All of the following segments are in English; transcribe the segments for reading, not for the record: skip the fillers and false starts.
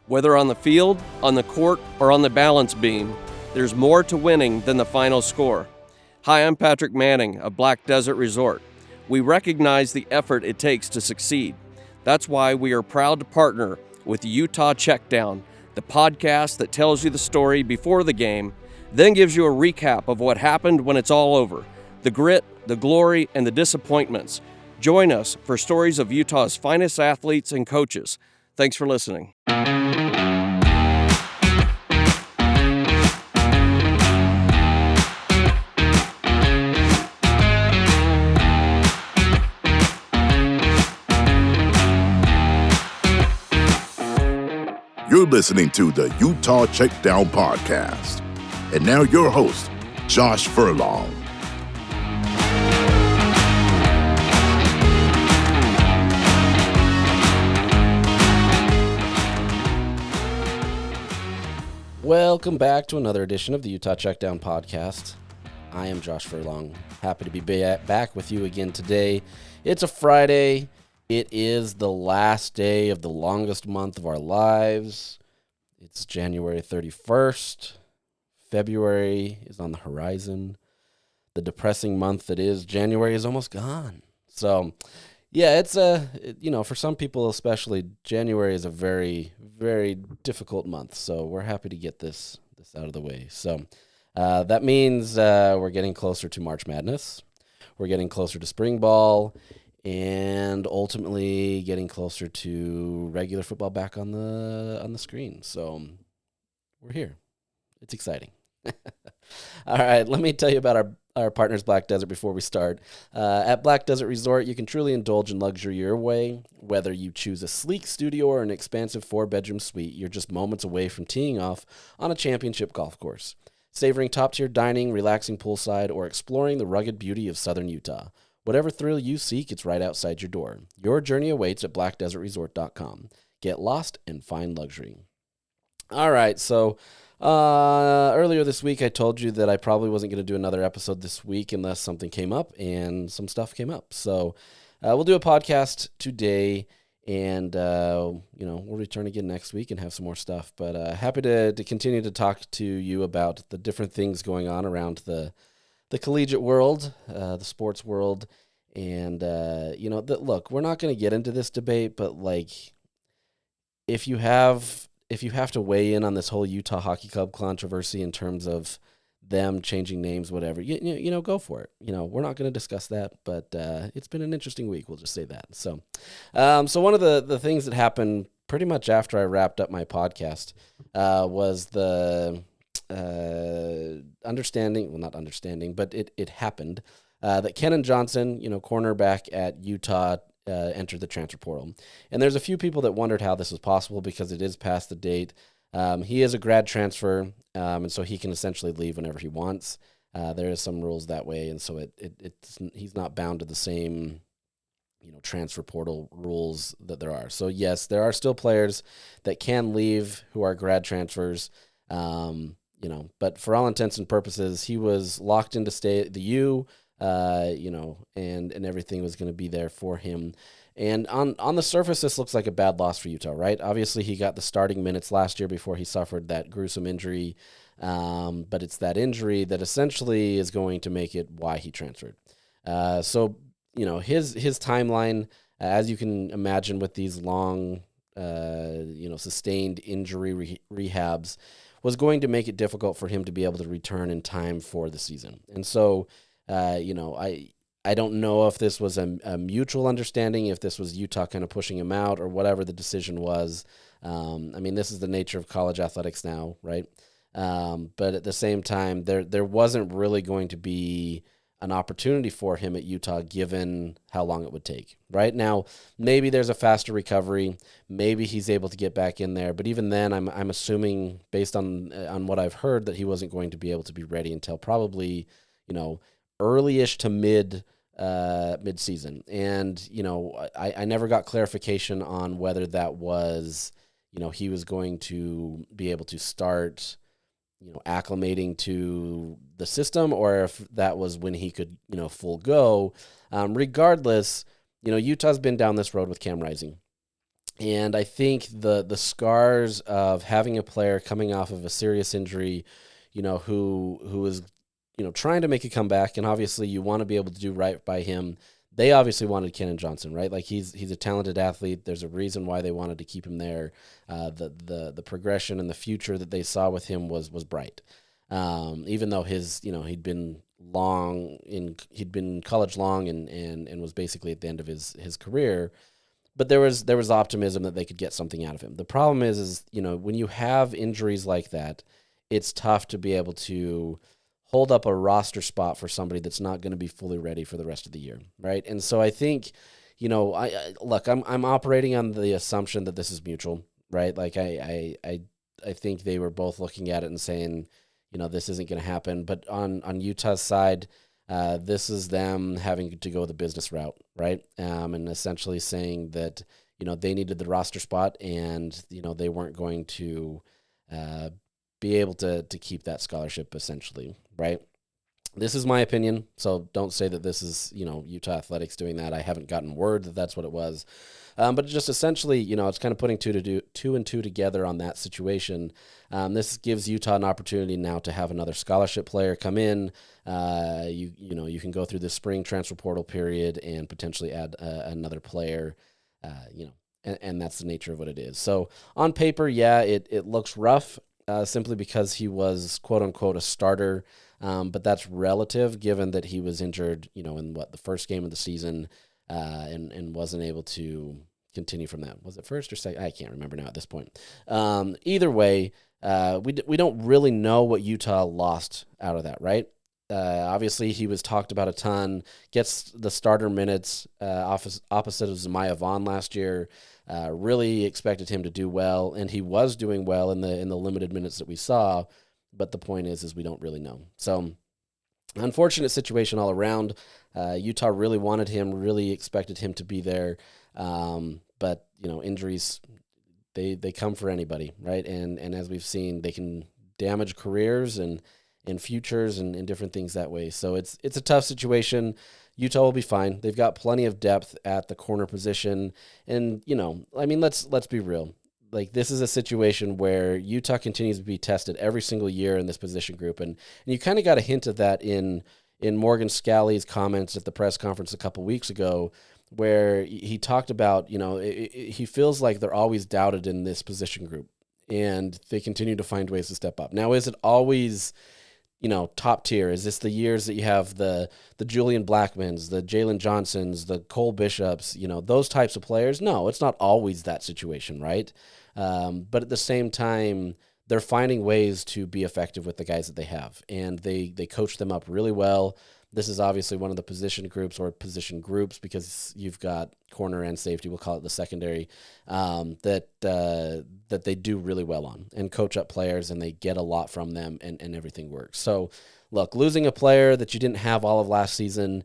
Whether on the field, on the court, or on the balance beam, there's more to winning than the final score. Hi, I'm Patrick Manning of Black Desert Resort. We recognize the effort it takes to succeed. That's why we are proud to partner with Utah Checkdown, the podcast that tells you the story before the game, then gives you a recap of what happened when it's all over, the grit, the glory, and the disappointments. Join us for stories of Utah's finest athletes and coaches. Thanks for listening. You're listening to the Utah Checkdown podcast. And now your host, Josh Furlong. Welcome back to another edition of the Utah Checkdown podcast. I am Josh Furlong. Happy to be back with you again today. It's a Friday. It is the last day of the longest month of our lives. It's January 31st. February is on the horizon. The depressing month that is January is almost gone. So, yeah, it's for some people especially, January is a very, very difficult month. So we're happy to get this out of the way. So that means we're getting closer to March Madness. We're getting closer to spring ball. And ultimately getting closer to regular football back on the screen. So we're here. It's exciting. All right, let me tell you about our partners, Black Desert, before we start. At Black Desert Resort, you can truly indulge in luxury your way. Whether you choose a sleek studio or an expansive 4-bedroom suite, you're just moments away from teeing off on a championship golf course. Savoring top-tier dining, relaxing poolside, or exploring the rugged beauty of southern Utah. Whatever thrill you seek, it's right outside your door. Your journey awaits at blackdesertresort.com. Get lost and find luxury. All right, so earlier this week I told you that I probably wasn't going to do another episode this week unless something came up, and some stuff came up. So we'll do a podcast today, and we'll return again next week and have some more stuff. But happy to continue to talk to you about the different things going on around the collegiate world, the sports world, and look, we're not going to get into this debate, but like, if you have to weigh in on this whole Utah Hockey Club controversy in terms of them changing names, whatever, go for it. We're not going to discuss that, but it's been an interesting week. We'll just say that. So one of the things that happened pretty much after I wrapped up my podcast was the it happened that Kenan Johnson, cornerback at Utah, entered the transfer portal. And there's a few people that wondered how this was possible because it is past the date. He is a grad transfer, and so he can essentially leave whenever he wants. There is some rules that way, and so he's not bound to the same transfer portal rules that there are. So yes, there are still players that can leave who are grad transfers. But for all intents and purposes, he was locked into stay at the U, and everything was going to be there for him. And on the surface, this looks like a bad loss for Utah, right? Obviously, he got the starting minutes last year before he suffered that gruesome injury. But it's that injury that essentially is going to make it why he transferred. His timeline, as you can imagine with these long, sustained injury rehabs, was going to make it difficult for him to be able to return in time for the season. And so, I don't know if this was a mutual understanding, if this was Utah kind of pushing him out or whatever the decision was. This is the nature of college athletics now, right? But at the same time, there wasn't really going to be an opportunity for him at Utah given how long it would take. Right now, maybe there's a faster recovery. Maybe he's able to get back in there. But even then, I'm assuming based on what I've heard that he wasn't going to be able to be ready until probably, early-ish to mid-season. And, I never got clarification on whether that was, he was going to be able to start acclimating to the system, or if that was when he could, full go. Regardless, Utah's been down this road with Cam Rising. And I think the scars of having a player coming off of a serious injury, who is, trying to make a comeback, and obviously you want to be able to do right by him. They obviously wanted Kenan Johnson, right? Like he's a talented athlete. There's a reason why they wanted to keep him there. The progression and the future that they saw with him was bright. Even though he'd been in college long and was basically at the end of his career. But there was optimism that they could get something out of him. The problem is when you have injuries like that, it's tough to be able to hold up a roster spot for somebody that's not going to be fully ready for the rest of the year, right? And so I think, I'm operating on the assumption that this is mutual, right? Like I think they were both looking at it and saying, this isn't going to happen. But on Utah's side, this is them having to go the business route, right? And essentially saying that, they needed the roster spot and, they weren't going to be able to keep that scholarship essentially, right? This is my opinion, so don't say that this is, Utah Athletics doing that. I haven't gotten word that that's what it was. But just essentially, it's kind of putting two and two together on that situation. This gives Utah an opportunity now to have another scholarship player come in. You can go through the spring transfer portal period and potentially add another player, and that's the nature of what it is. So on paper, yeah, it looks rough simply because he was, quote unquote, a starter. But that's relative given that he was injured, in the first game of the season, and wasn't able to continue from that. Was it first or second? I can't remember now at this point. Either way, we don't really know what Utah lost out of that, right? Obviously, he was talked about a ton, gets the starter minutes opposite of Zemaiah Vaughn last year. Really expected him to do well, and he was doing well in the limited minutes that we saw. But the point is we don't really know. So unfortunate situation all around. Utah really wanted him, really expected him to be there. But, injuries, they come for anybody, right? And as we've seen, they can damage careers and futures and different things that way. So it's a tough situation. Utah will be fine. They've got plenty of depth at the corner position. And, let's be real. Like, this is a situation where Utah continues to be tested every single year in this position group. And you kind of got a hint of that in Morgan Scalley's comments at the press conference a couple weeks ago, where he talked about, he feels like they're always doubted in this position group and they continue to find ways to step up. Now, is it always, top tier? Is this the years that you have the Julian Blackmans, the Jalen Johnsons, the Cole Bishops, those types of players? No, it's not always that situation, right? But at the same time, they're finding ways to be effective with the guys that they have, and they coach them up really well. This is obviously one of the position groups because you've got corner and safety, we'll call it the secondary, that they do really well on and coach up players, and they get a lot from them, and everything works. So look, losing a player that you didn't have all of last season,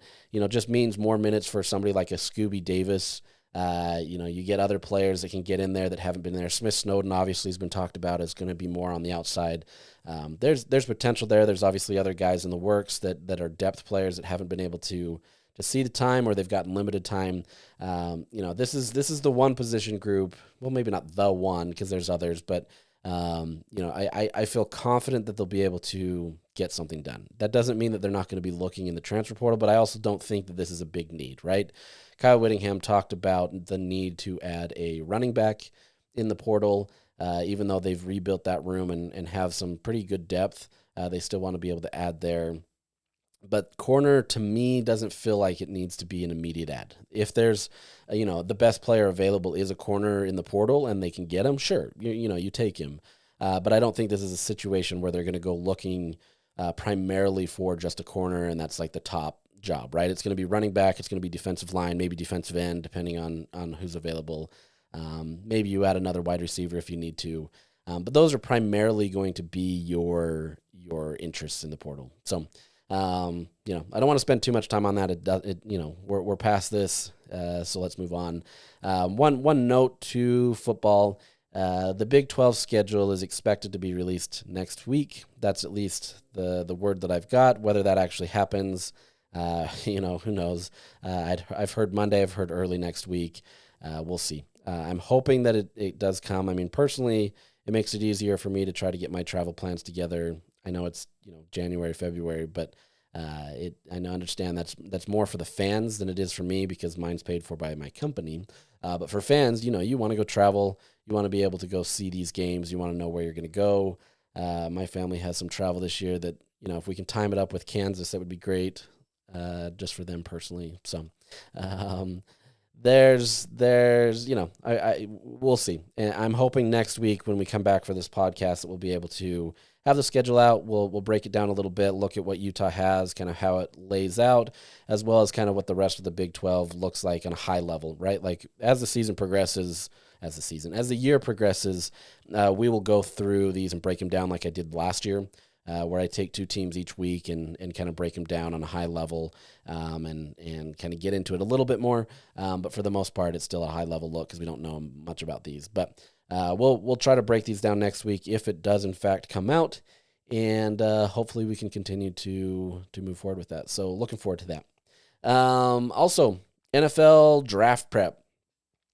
just means more minutes for somebody like a Scooby Davis. You get other players that can get in there that haven't been there. Smith Snowden obviously has been talked about as going to be more on the outside. There's potential there. There's obviously other guys in the works that are depth players that haven't been able to see the time, or they've gotten limited time. This is the one position group. Well, maybe not the one, because there's others, but I feel confident that they'll be able to get something done. That doesn't mean that they're not going to be looking in the transfer portal, but I also don't think that this is a big need, right? Kyle Whittingham talked about the need to add a running back in the portal. Even though they've rebuilt that room and have some pretty good depth, they still want to be able to add there. But corner, to me, doesn't feel like it needs to be an immediate add. If there's, the best player available is a corner in the portal and they can get him, sure, you take him. But I don't think this is a situation where they're going to go looking primarily for just a corner, and that's like the top job, right? It's going to be running back, it's going to be defensive line, maybe defensive end, depending on who's available. Maybe you add another wide receiver if you need to. But those are primarily going to be your interests in the portal. So, I don't want to spend too much time on that. We're past this, so let's move on. One note to football: the Big 12 schedule is expected to be released next week. That's at least the word that I've got. Whether that actually happens, who knows? I've heard Monday. I've heard early next week. We'll see. I'm hoping that it does come. I mean, personally, it makes it easier for me to try to get my travel plans together. I know it's January, February, but I understand that's more for the fans than it is for me because mine's paid for by my company. But for fans, you want to go travel, you want to be able to go see these games, you want to know where you're going to go. My family has some travel this year that if we can time it up with Kansas, that would be great, just for them personally. So. There's we'll see. And I'm hoping next week when we come back for this podcast that we'll be able to have the schedule out. We'll break it down a little bit, look at what Utah has, kind of how it lays out, as well as kind of what the rest of the Big 12 looks like on a high level, right? Like as the year progresses, we will go through these and break them down like I did last year. Where I take two teams each week and kind of break them down on a high level and kind of get into it a little bit more. But for the most part, it's still a high level look because we don't know much about these. But we'll try to break these down next week if it does in fact come out, and hopefully we can continue to move forward with that. So looking forward to that. Also, NFL draft prep.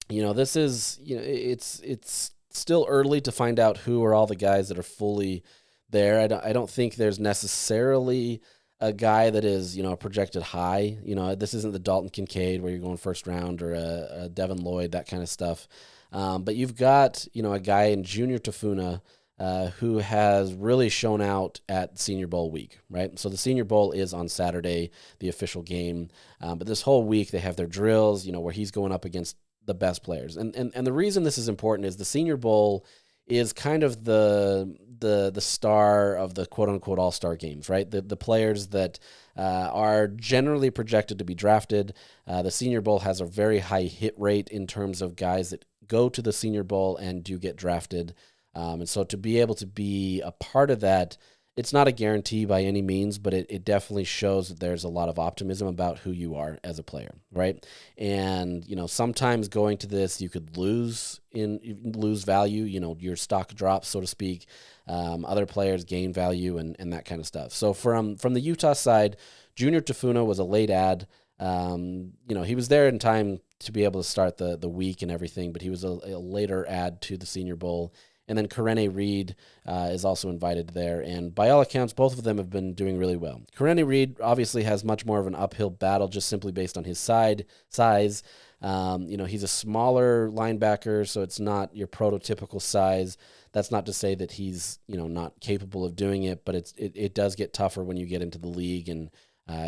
This is it's still early to find out who are all the guys that are fully there. I don't think there's necessarily a guy that is, projected high. This isn't the Dalton Kincaid where you're going first round or a Devin Lloyd, that kind of stuff. But you've got, a guy in Junior Tafuna who has really shown out at Senior Bowl week, right? So the Senior Bowl is on Saturday, the official game. But this whole week they have their drills, where he's going up against the best players. And the reason this is important is the Senior Bowl is kind of the star of the quote-unquote all-star games, right? The players that are generally projected to be drafted. The Senior Bowl has a very high hit rate in terms of guys that go to the Senior Bowl and do get drafted. And so to be able to be a part of that, it's not a guarantee by any means, but it definitely shows that there's a lot of optimism about who you are as a player, right? And, sometimes going to this, you could lose value, your stock drops, so to speak. Other players gain value and that kind of stuff. So from the Utah side, Junior Tafuna was a late add. He was there in time to be able to start the week and everything, but he was a later add to the Senior Bowl. And then Karene Reed is also invited there. And by all accounts, both of them have been doing really well. Karene Reed obviously has much more of an uphill battle just simply based on his size. He's a smaller linebacker, so it's not your prototypical size. That's not to say that he's, not capable of doing it, but it does get tougher when you get into the league and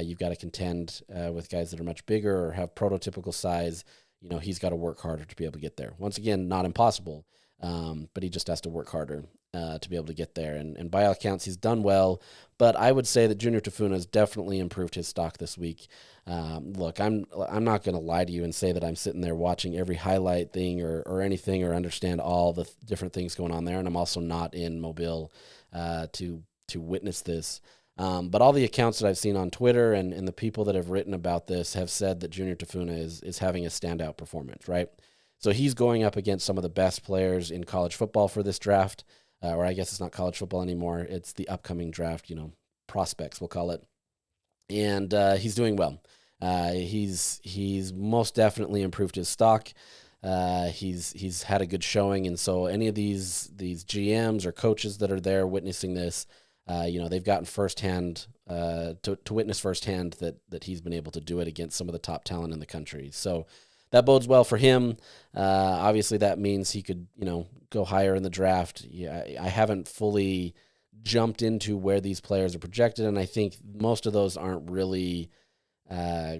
you've got to contend with guys that are much bigger or have prototypical size. He's got to work harder to be able to get there. Once again, not impossible. But he just has to work harder to be able to get there. And by all accounts, he's done well. But I would say that Junior Tafuna has definitely improved his stock this week. Look, I'm not going to lie to you and say that I'm sitting there watching every highlight thing or anything or understand all the different things going on there. And I'm also not in Mobile to witness this. But all the accounts that I've seen on Twitter and the people that have written about this have said that Junior Tafuna is having a standout performance, right? So he's going up against some of the best players in college football for this draft, or I guess it's not college football anymore. It's the upcoming draft, prospects, we'll call it. And he's doing well. He's most definitely improved his stock. He's had a good showing, and so any of these GMs or coaches that are there witnessing this, they've gotten firsthand to witness firsthand that he's been able to do it against some of the top talent in the country. So that bodes well for him. Obviously, that means he could, go higher in the draft. Yeah, I haven't fully jumped into where these players are projected, and I think most of those aren't really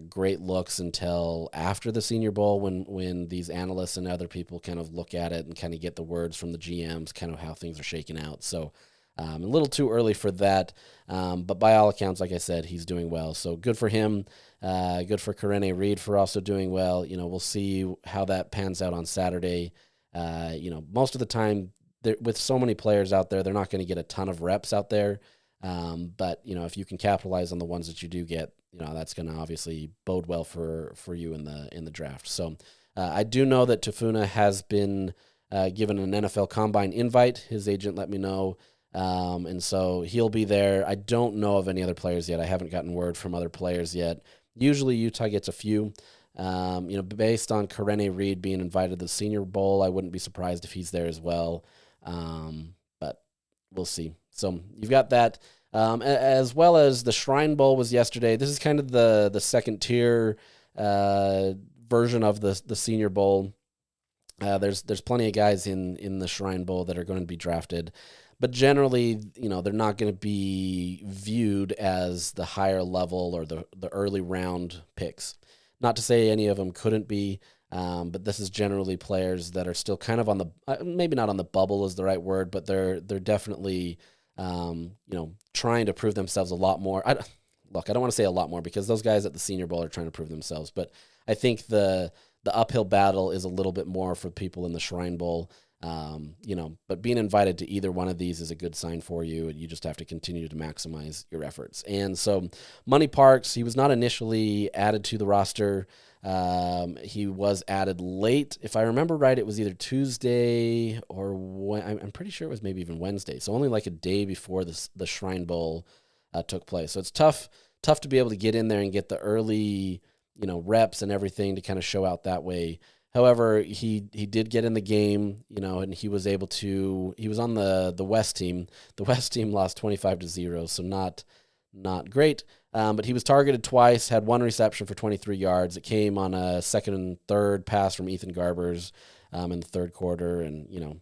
great looks until after the Senior Bowl when these analysts and other people kind of look at it and kind of get the words from the GMs, kind of how things are shaking out. So a little too early for that, but by all accounts, like I said, he's doing well. So good for him. Good for Karene Reed for also doing well. We'll see how that pans out on Saturday. Most of the time, with so many players out there, they're not going to get a ton of reps out there. But if you can capitalize on the ones that you do get, that's going to obviously bode well for you in the draft. So I do know that Tafuna has been given an NFL Combine invite. His agent let me know. And so he'll be there. I don't know of any other players yet. I haven't gotten word from other players yet. Usually Utah gets a few. Based on Karene Reed being invited to the Senior Bowl, I wouldn't be surprised if he's there as well. But we'll see. So you've got that, as well as the Shrine Bowl was yesterday. This is kind of the second tier version of the Senior Bowl. There's plenty of guys in the Shrine Bowl that are going to be drafted, but generally, they're not going to be viewed as the higher level or the early round picks. Not to say any of them couldn't be, but this is generally players that are still kind of on the maybe not on the bubble is the right word, but they're definitely trying to prove themselves a lot more. I don't want to say a lot more because those guys at the Senior Bowl are trying to prove themselves, but I think the uphill battle is a little bit more for people in the Shrine Bowl. But being invited to either one of these is a good sign for you, and you just have to continue to maximize your efforts. And so Money Parks, he was not initially added to the roster. He was added late. If I remember right, it was either Tuesday or I'm pretty sure it was maybe even Wednesday. So only like a day before the Shrine Bowl took place. So it's tough to be able to get in there and get the early reps and everything to kind of show out that way. However, he did get in the game, and he was able to. He was on the West team. The West team lost 25-0, so not great. But he was targeted twice, had one reception for 23 yards. It came on a second and third pass from Ethan Garbers in the third quarter, and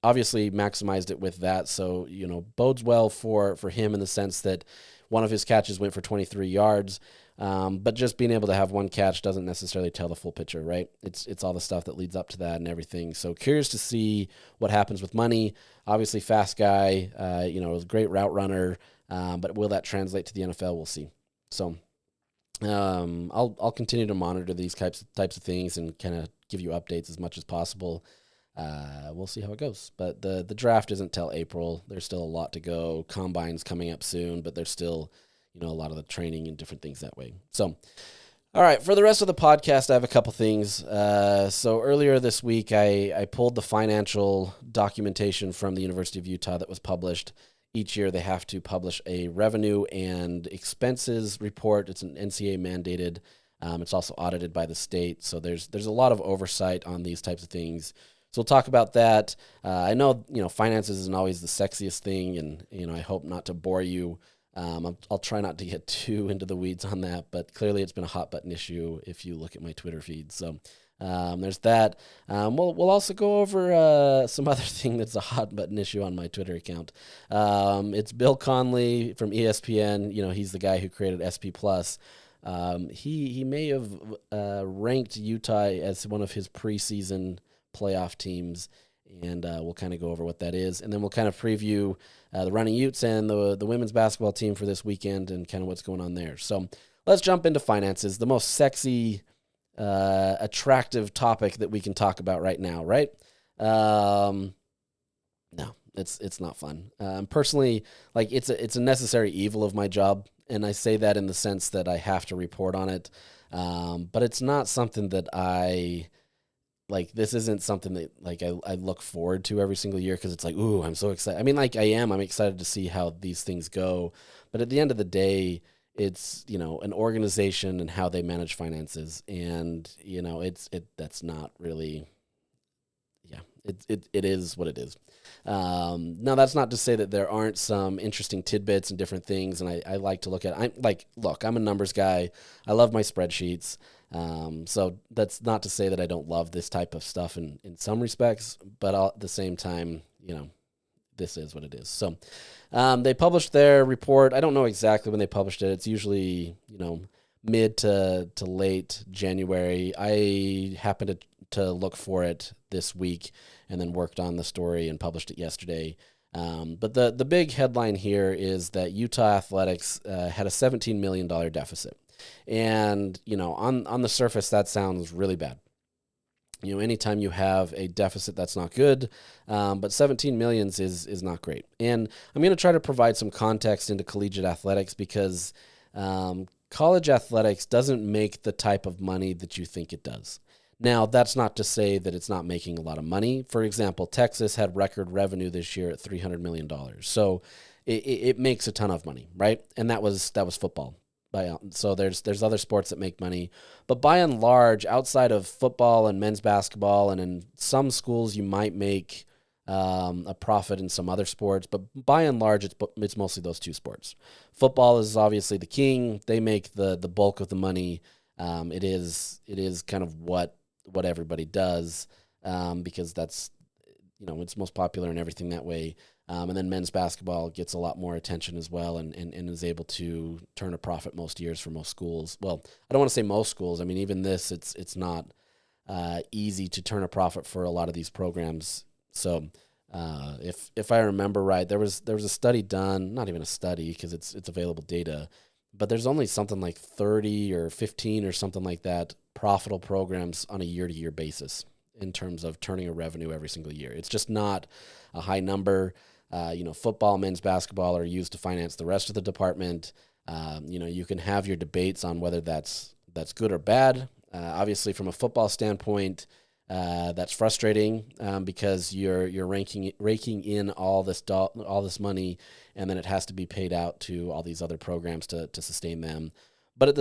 obviously maximized it with that. So bodes well for him in the sense that one of his catches went for 23 yards. But just being able to have one catch doesn't necessarily tell the full picture, right? It's all the stuff that leads up to that and everything. So curious to see what happens with Money. Obviously, fast guy. Was a great route runner. But will that translate to the NFL? We'll see. So I'll continue to monitor these types of things and kind of give you updates as much as possible. We'll see how it goes. But the draft isn't till April. There's still a lot to go. Combine's coming up soon, but there's still a lot of the training and different things that way. So, all right, for the rest of the podcast, I have a couple things. So earlier this week, I pulled the financial documentation from the University of Utah that was published. Each year, they have to publish a revenue and expenses report. It's an NCAA mandated. It's also audited by the state. So there's a lot of oversight on these types of things. So we'll talk about that. I know, finances isn't always the sexiest thing, and, I hope not to bore you. I'll try not to get too into the weeds on that, but clearly it's been a hot button issue if you look at my Twitter feed. So there's that. We'll also go over some other thing that's a hot button issue on my Twitter account. It's Bill Conley from ESPN. He's the guy who created SP+. He may have ranked Utah as one of his preseason playoff teams, and we'll kind of go over what that is, and then we'll kind of preview the Running Utes and the women's basketball team for this weekend and kind of what's going on there. So let's jump into finances, the most sexy, attractive topic that we can talk about right now, right? No, it's not fun. Personally, it's a necessary evil of my job, and I say that in the sense that I have to report on it, but it's not something that this isn't something that I look forward to every single year because it's ooh, I'm so excited. I mean, I'm excited to see how these things go. But at the end of the day, it's, an organization and how they manage finances. And, that's not really, it is what it is. Now, that's not to say that there aren't some interesting tidbits and different things. And I like to look at, I'm a numbers guy. I love my spreadsheets. So that's not to say that I don't love this type of stuff in some respects, but at the same time, this is what it is. So, they published their report. I don't know exactly when they published it. It's usually, mid to late January. I happened to look for it this week and then worked on the story and published it yesterday. But the big headline here is that Utah Athletics had a $17 million deficit. And, on the surface, that sounds really bad. Anytime you have a deficit, that's not good. But 17 millions is not great. And I'm going to try to provide some context into collegiate athletics because college athletics doesn't make the type of money that you think it does. Now, that's not to say that it's not making a lot of money. For example, Texas had record revenue this year at $300 million. So it makes a ton of money, right? And that was football. So there's other sports that make money, but by and large, outside of football and men's basketball, and in some schools you might make a profit in some other sports, but by and large, it's mostly those two sports. Football is obviously the king; they make the bulk of the money. It is kind of what everybody does because that's it's most popular and everything that way. And then men's basketball gets a lot more attention as well and is able to turn a profit most years for most schools. Well, I don't want to say most schools. I mean, even this, it's not easy to turn a profit for a lot of these programs. So if I remember right, there was a study done, not even a study because it's available data, but there's only something like 30 or 15 or something like that profitable programs on a year-to-year basis in terms of turning a revenue every single year. It's just not a high number. Football, men's basketball are used to finance the rest of the department. You can have your debates on whether that's good or bad. Obviously, from a football standpoint, that's frustrating because you're raking in all this money, and then it has to be paid out to all these other programs to sustain them. But on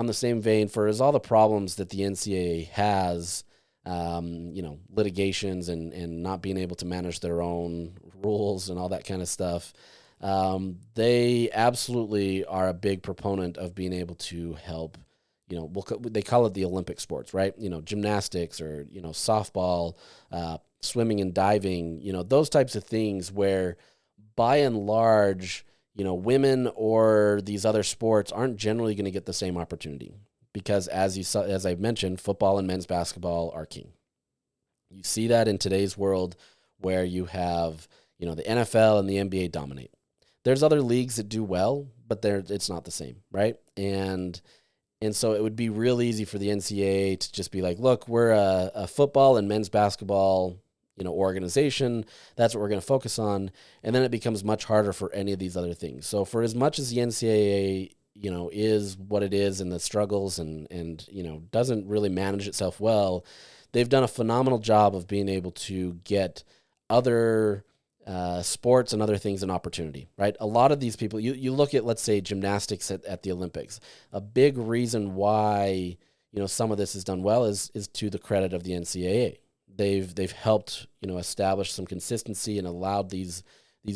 the same vein, for all the problems that the NCAA has, litigations and not being able to manage their own rules and all that kind of stuff, they absolutely are a big proponent of being able to help. They call it the Olympic sports, right? Gymnastics or softball, swimming and diving. Those types of things where, by and large, women or these other sports aren't generally going to get the same opportunity. Because as I mentioned, football and men's basketball are king. You see that in today's world where you have, the NFL and the NBA dominate. There's other leagues that do well, but it's not the same, right? And so it would be real easy for the NCAA to just be like, look, we're a football and men's basketball, organization. That's what we're going to focus on. And then it becomes much harder for any of these other things. So for as much as the NCAA is what it is and the struggles and doesn't really manage itself well, they've done a phenomenal job of being able to get other sports and other things an opportunity, right? A lot of these people, you look at, let's say, gymnastics at the Olympics. A big reason why, some of this is done well is to the credit of the NCAA. They've helped, establish some consistency and allowed these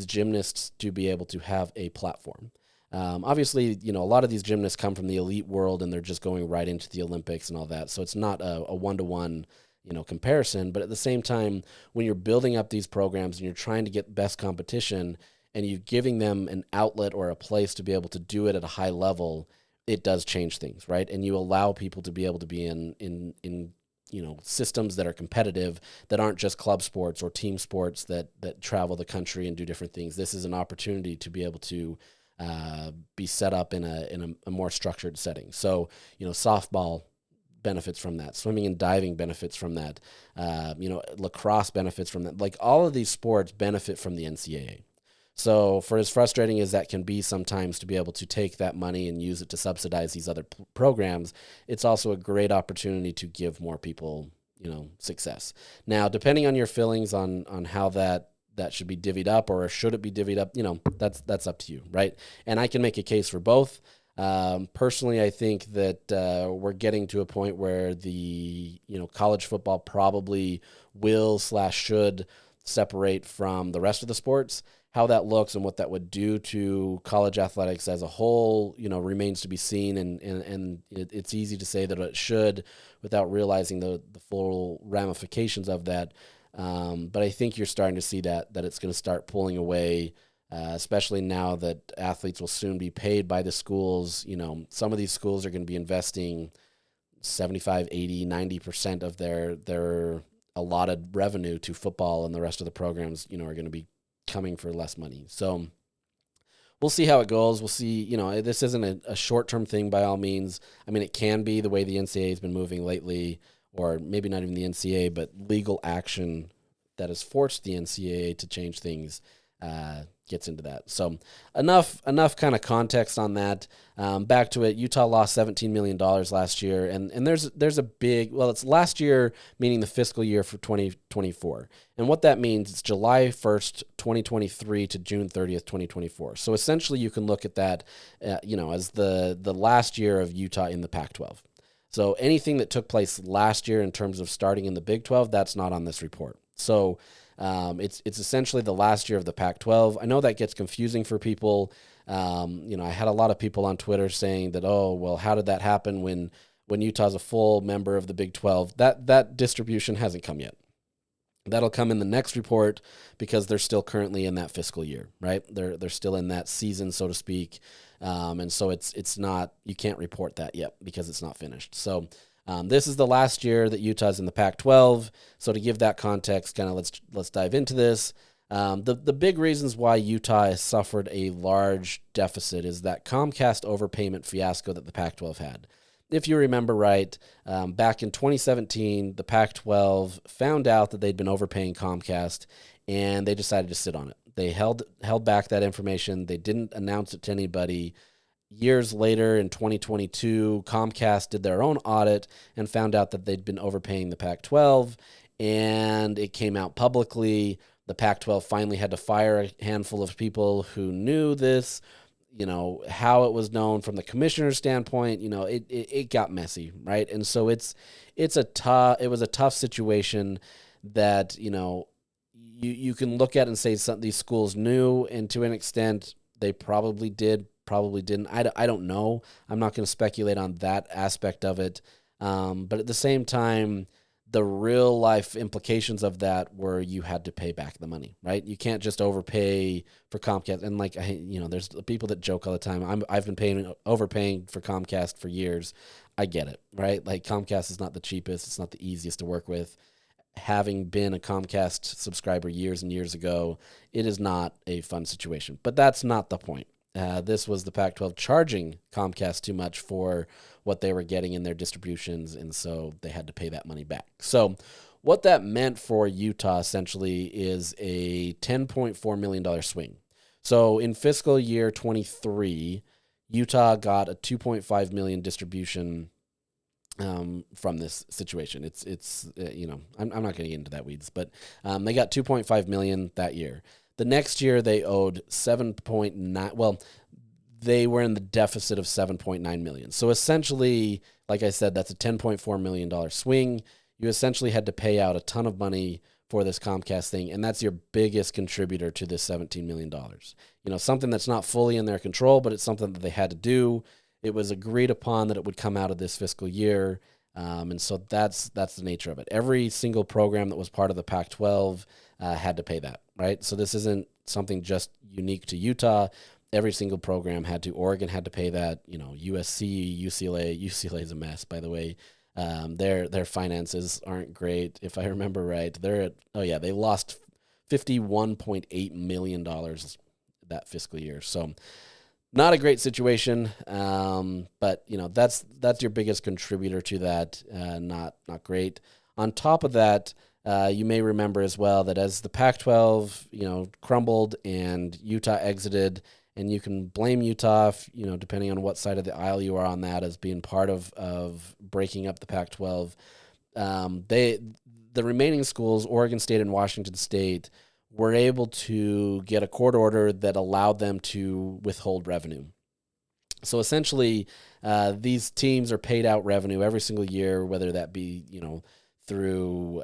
gymnasts to be able to have a platform. Obviously, a lot of these gymnasts come from the elite world and they're just going right into the Olympics and all that. So it's not a one-to-one, comparison. But at the same time, when you're building up these programs and you're trying to get best competition and you're giving them an outlet or a place to be able to do it at a high level, it does change things, right? And you allow people to be able to be in systems that are competitive, that aren't just club sports or team sports that travel the country and do different things. This is an opportunity to be able to be set up in a more structured setting. So, softball benefits from that. Swimming and diving benefits from that. Lacrosse benefits from that. Like, all of these sports benefit from the NCAA. So for as frustrating as that can be sometimes to be able to take that money and use it to subsidize these other programs, it's also a great opportunity to give more people, success. Now, depending on your feelings on how that should be divvied up, or should it be divvied up, that's up to you, right? And I can make a case for both. Personally, I think that we're getting to a point where the college football probably will/should separate from the rest of the sports. How that looks and what that would do to college athletics as a whole, remains to be seen. And it's easy to say that it should without realizing the full ramifications of that. But I think you're starting to see that it's going to start pulling away, especially now that athletes will soon be paid by the schools. Some of these schools are going to be investing 75, 80, 90% of their allotted revenue to football, and the rest of the programs, are going to be coming for less money. So we'll see how it goes. We'll see, this isn't a short-term thing by all means. I mean, it can be the way the NCAA has been moving lately, or maybe not even the NCAA, but legal action that has forced the NCAA to change things. gets into that. So enough kind of context on that. Back to it, Utah lost $17 million last year, and there's a big, well, it's last year, meaning the fiscal year for 2024. And what that means, it's July 1st, 2023 to June 30th, 2024. So essentially you can look at that, as the last year of Utah in the Pac-12. So anything that took place last year in terms of starting in the Big 12, that's not on this report. So it's essentially the last year of the Pac-12. I know that gets confusing for people. I had a lot of people on Twitter saying that, oh, well, how did that happen when Utah's a full member of the Big 12? That distribution hasn't come yet. That'll come in the next report because they're still currently in that fiscal year, right? They're still in that season, so to speak. And so it's not, you can't report that yet because it's not finished. So this is the last year that Utah's in the Pac-12. So to give that context, kind of let's dive into this. The big reasons why Utah has suffered a large deficit is that Comcast overpayment fiasco that the Pac-12 had. If you remember right, back in 2017, the Pac-12 found out that they'd been overpaying Comcast, and they decided to sit on it. They held back that information. They didn't announce it to anybody. Years later, in 2022, Comcast did their own audit and found out that they'd been overpaying the Pac-12, and it came out publicly. The Pac-12 finally had to fire a handful of people who knew this. How it was known from the commissioner's standpoint, it got messy, right? And so it was a tough situation that, you can look at and say these schools knew, and to an extent they probably did, probably didn't. I don't know. I'm not going to speculate on that aspect of it. But at the same time, the real life implications of that were you had to pay back the money, right? You can't just overpay for Comcast. And there's people that joke all the time. I've been overpaying for Comcast for years. I get it, right? Like, Comcast is not the cheapest. It's not the easiest to work with. Having been a Comcast subscriber years and years ago, it is not a fun situation. But that's not the point. This was the Pac-12 charging Comcast too much for what they were getting in their distributions, and so they had to pay that money back. So what that meant for Utah essentially is a $10.4 million swing. So in fiscal year 23, Utah got a $2.5 million distribution from this situation. I'm not going to get into that weeds, but they got $2.5 million that year. The next year they owed 7.9. Well, they were in the deficit of 7.9 million. So essentially, like I said, that's a $10.4 million swing. You essentially had to pay out a ton of money for this Comcast thing, and that's your biggest contributor to this $17 million. Something that's not fully in their control, but it's something that they had to do. It was agreed upon that it would come out of this fiscal year, and so that's the nature of it. Every single program that was part of the Pac-12 had to pay that, right? So this isn't something just unique to Utah. Every single program had to. Oregon had to pay that. USC, UCLA is a mess, by the way. Their finances aren't great. If I remember right, they lost $51.8 million that fiscal year. So not a great situation. But that's your biggest contributor to that. Not great. On top of that, you may remember as well that as the Pac-12, crumbled and Utah exited, and you can blame Utah, depending on what side of the aisle you are on that, as being part of breaking up the Pac-12. The remaining schools, Oregon State and Washington State, were able to get a court order that allowed them to withhold revenue. So essentially, these teams are paid out revenue every single year, whether that be, through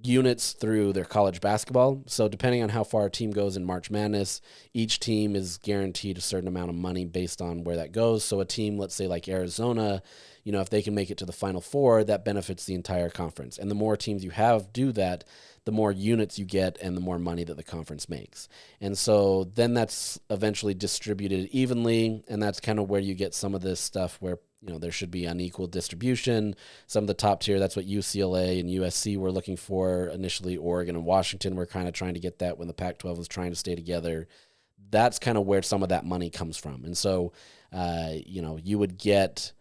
units through their college basketball. So depending on how far a team goes in March Madness, each team is guaranteed a certain amount of money based on where that goes. So a team, let's say like Arizona, if they can make it to the Final Four, that benefits the entire conference. And the more teams you have do that, the more units you get and the more money that the conference makes. And so then that's eventually distributed evenly, and that's kind of where you get some of this stuff where there should be unequal distribution. Some of the top tier, that's what UCLA and USC were looking for initially. Oregon and Washington were kind of trying to get that when the Pac-12 was trying to stay together. That's kind of where some of that money comes from. And so, you would get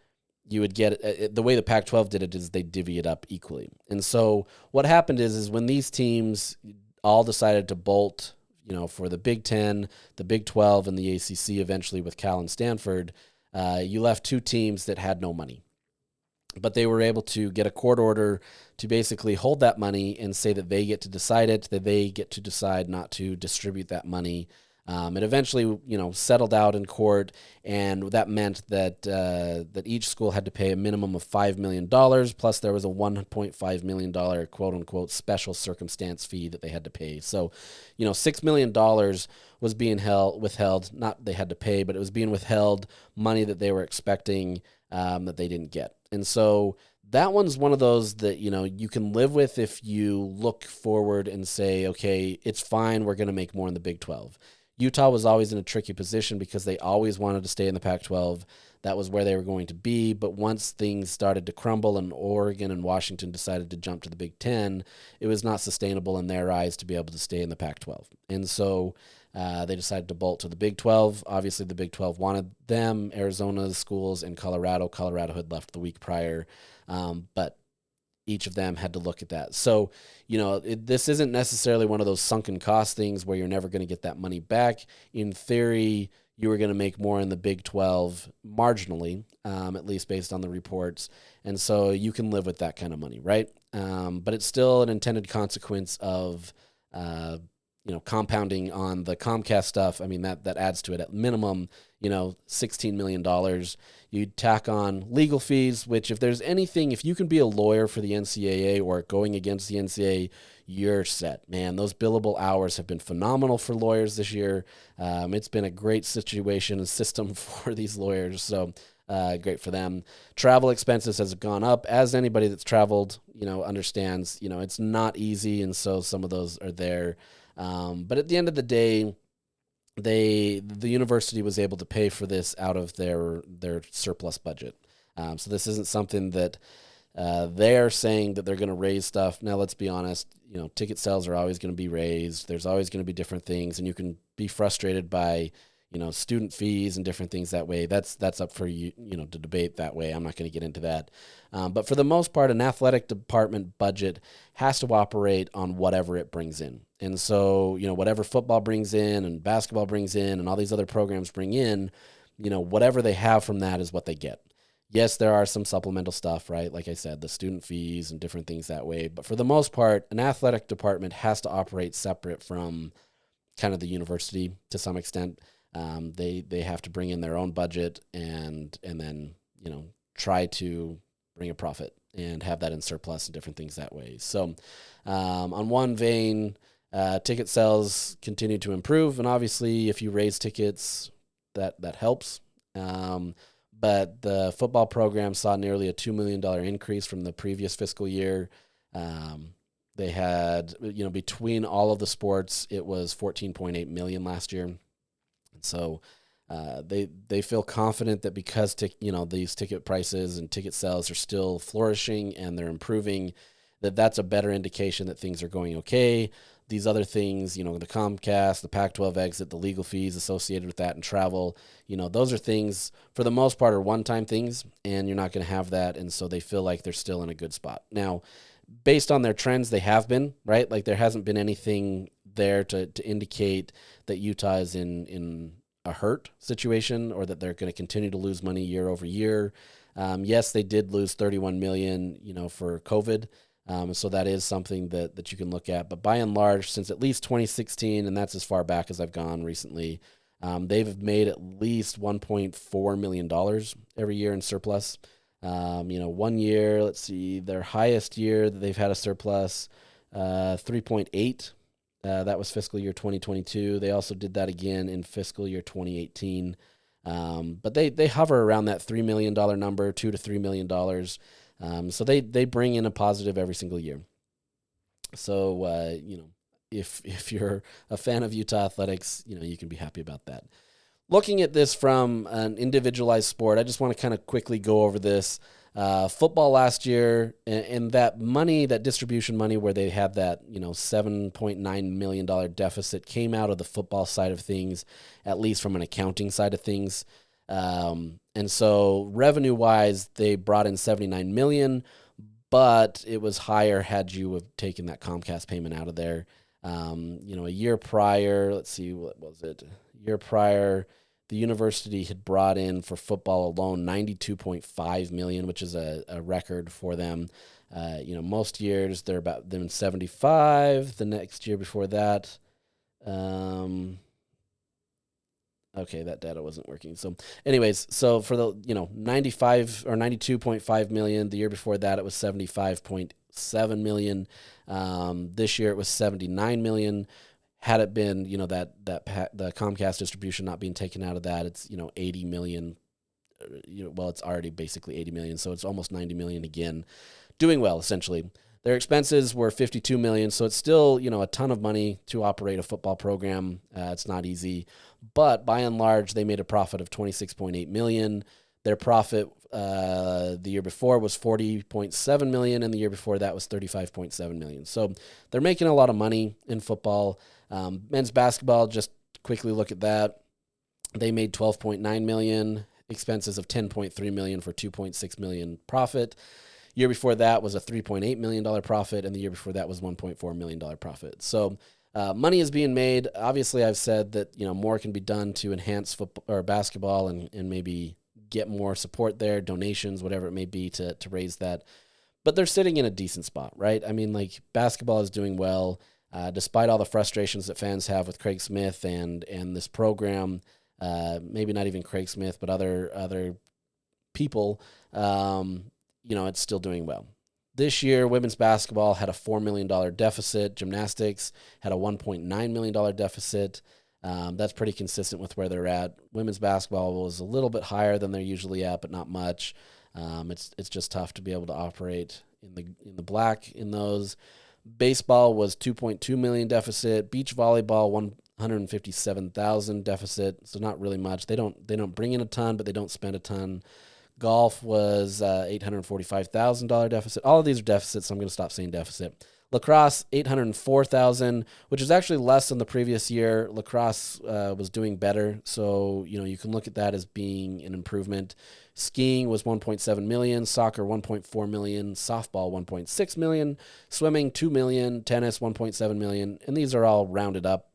the way the Pac-12 did it is they divvy it up equally. And so what happened is when these teams all decided to bolt, for the Big Ten, the Big 12, and the ACC eventually with Cal and Stanford, you left two teams that had no money. But they were able to get a court order to basically hold that money and say that they get to decide it, that they get to decide not to distribute that money. It eventually, settled out in court, and that meant that that each school had to pay a minimum of $5 million, plus there was a $1.5 million quote-unquote special circumstance fee that they had to pay. So, $6 million was being withheld, not they had to pay, but it was being withheld money that they were expecting that they didn't get. And so that one's one of those that, you can live with if you look forward and say, okay, it's fine, we're going to make more in the Big 12. Utah was always in a tricky position because they always wanted to stay in the Pac-12. That was where they were going to be. But once things started to crumble and Oregon and Washington decided to jump to the Big 10, it was not sustainable in their eyes to be able to stay in the Pac-12. And so they decided to bolt to the Big 12. Obviously, the Big 12 wanted them, Arizona's schools, and Colorado. Colorado had left the week prior, but each of them had to look at that. So, this isn't necessarily one of those sunken cost things where you're never going to get that money back. In theory, you were going to make more in the Big 12 marginally, at least based on the reports. And so you can live with that kind of money, right? But it's still an intended consequence of, compounding on the Comcast stuff. I mean, that adds to it at minimum, $16 million. You tack on legal fees, which if you can be a lawyer for the NCAA or going against the NCAA, you're set, man. Those billable hours have been phenomenal for lawyers this year. It's been a great situation and system for these lawyers. So great for them. Travel expenses has gone up, as anybody that's traveled, understands, it's not easy. And so some of those are there. But at the end of the day, the university was able to pay for this out of their surplus budget. So this isn't something that they're saying that they're going to raise stuff. Now, let's be honest, ticket sales are always going to be raised. There's always going to be different things, and you can be frustrated by, student fees and different things that way. That's up for you, to debate that way. I'm not going to get into that. But for the most part, an athletic department budget has to operate on whatever it brings in. And so, whatever football brings in and basketball brings in and all these other programs bring in, whatever they have from that is what they get. Yes, there are some supplemental stuff, right? Like I said, the student fees and different things that way. But for the most part, an athletic department has to operate separate from kind of the university to some extent. They have to bring in their own budget and then, try to bring a profit and have that in surplus and different things that way. So on one vein, ticket sales continue to improve. And obviously, if you raise tickets, that helps. But the football program saw nearly a $2 million increase from the previous fiscal year. They had, between all of the sports, it was $14.8 million last year. And so they feel confident that because these ticket prices and ticket sales are still flourishing and they're improving, that's a better indication that things are going okay. These other things, the Comcast, the Pac-12 exit, the legal fees associated with that, and travel, those are things, for the most part, are one-time things, and you're not going to have that, and so they feel like they're still in a good spot. Now, based on their trends, they have been, right? Like, there hasn't been anything there to indicate that Utah is in a hurt situation or that they're going to continue to lose money year over year. Yes, they did lose $31 million, for COVID. So that is something that you can look at. But by and large, since at least 2016, and that's as far back as I've gone recently, they've made at least $1.4 million every year in surplus. 1 year, let's see, their highest year that they've had a surplus, 3.8. That was fiscal year 2022. They also did that again in fiscal year 2018. But they hover around that $3 million number, $2 to $3 million. So they bring in a positive every single year. So, if you're a fan of Utah athletics, you can be happy about that. Looking at this from an individualized sport, I just want to kind of quickly go over this. Football last year, and that money, that distribution money where they had that, $7.9 million deficit came out of the football side of things, at least from an accounting side of things. And so revenue-wise, they brought in $79 million, but it was higher had you have taken that Comcast payment out of there. A year prior, let's see, what was it? A year prior, the university had brought in for football alone $92.5 million, which is a record for them. Most years they're about them 75. The next year before that, okay, that data wasn't working. So, anyways, so for the 95 or 92.5 million. The year before that, it was 75.7 million. This year it was 79 million. Had it been the Comcast distribution not being taken out of that, it's 80 million. It's already basically 80 million, so it's almost 90 million again. Doing well essentially. Their expenses were 52 million, so it's still a ton of money to operate a football program. It's not easy, but by and large, they made a profit of 26.8 million. Their profit the year before was 40.7 million, and the year before that was 35.7 million. So they're making a lot of money in football. Men's basketball, just quickly look at that. They made 12.9 million, expenses of 10.3 million for 2.6 million profit. Year before that was a $3.8 million profit, and the year before that was $1.4 million profit. So money is being made. Obviously, I've said that more can be done to enhance football or basketball and maybe get more support there, donations, whatever it may be to raise that. But they're sitting in a decent spot, right? I mean, like, basketball is doing well, despite all the frustrations that fans have with Craig Smith and this program. Maybe not even Craig Smith, but other people. It's still doing well. This year, women's basketball had a $4 million deficit. Gymnastics had a $1.9 million deficit. That's pretty consistent with where they're at. Women's basketball was a little bit higher than they're usually at, but not much. It's just tough to be able to operate in the black in those. Baseball was $2.2 million deficit. Beach volleyball, $157,000 deficit. So not really much. They don't bring in a ton, but they don't spend a ton. Golf was $845,000 deficit. All of these are deficits, so I'm going to stop saying deficit. Lacrosse, $804,000, which is actually less than the previous year. Lacrosse was doing better, so you can look at that as being an improvement. Skiing was $1.7 million, soccer $1.4 million, softball $1.6 million, swimming $2 million, tennis $1.7 million, and these are all rounded up.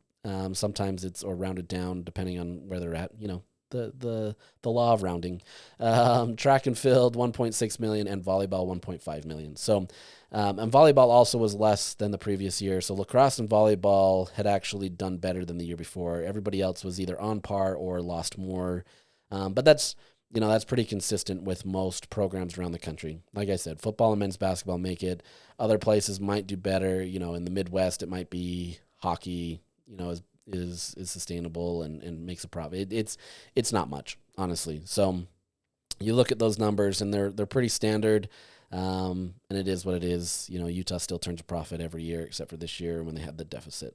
Sometimes it's or rounded down depending on where they're at. The law of rounding. Track and field, 1.6 million, and volleyball, 1.5 million. So, and volleyball also was less than the previous year. So lacrosse and volleyball had actually done better than the year before. Everybody else was either on par or lost more. But that's pretty consistent with most programs around the country. Like I said, football and men's basketball make it. Other places might do better. In the Midwest, it might be hockey, is sustainable and makes a profit. It's not much, honestly. So you look at those numbers and they're pretty standard, and it is what it is. Utah still turns a profit every year except for this year when they had the deficit.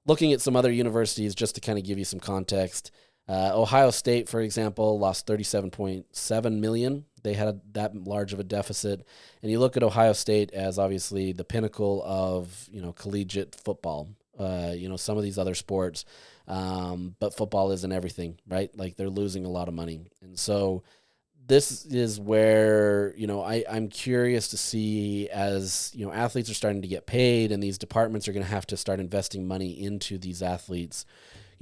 Looking at some other universities, just to kind of give you some context, Ohio State, for example, lost $37.7 million. They had that large of a deficit, and you look at Ohio State as obviously the pinnacle of collegiate football. Some of these other sports, but football isn't everything, right? Like, they're losing a lot of money. And so this is where, I'm curious to see as, athletes are starting to get paid and these departments are going to have to start investing money into these athletes,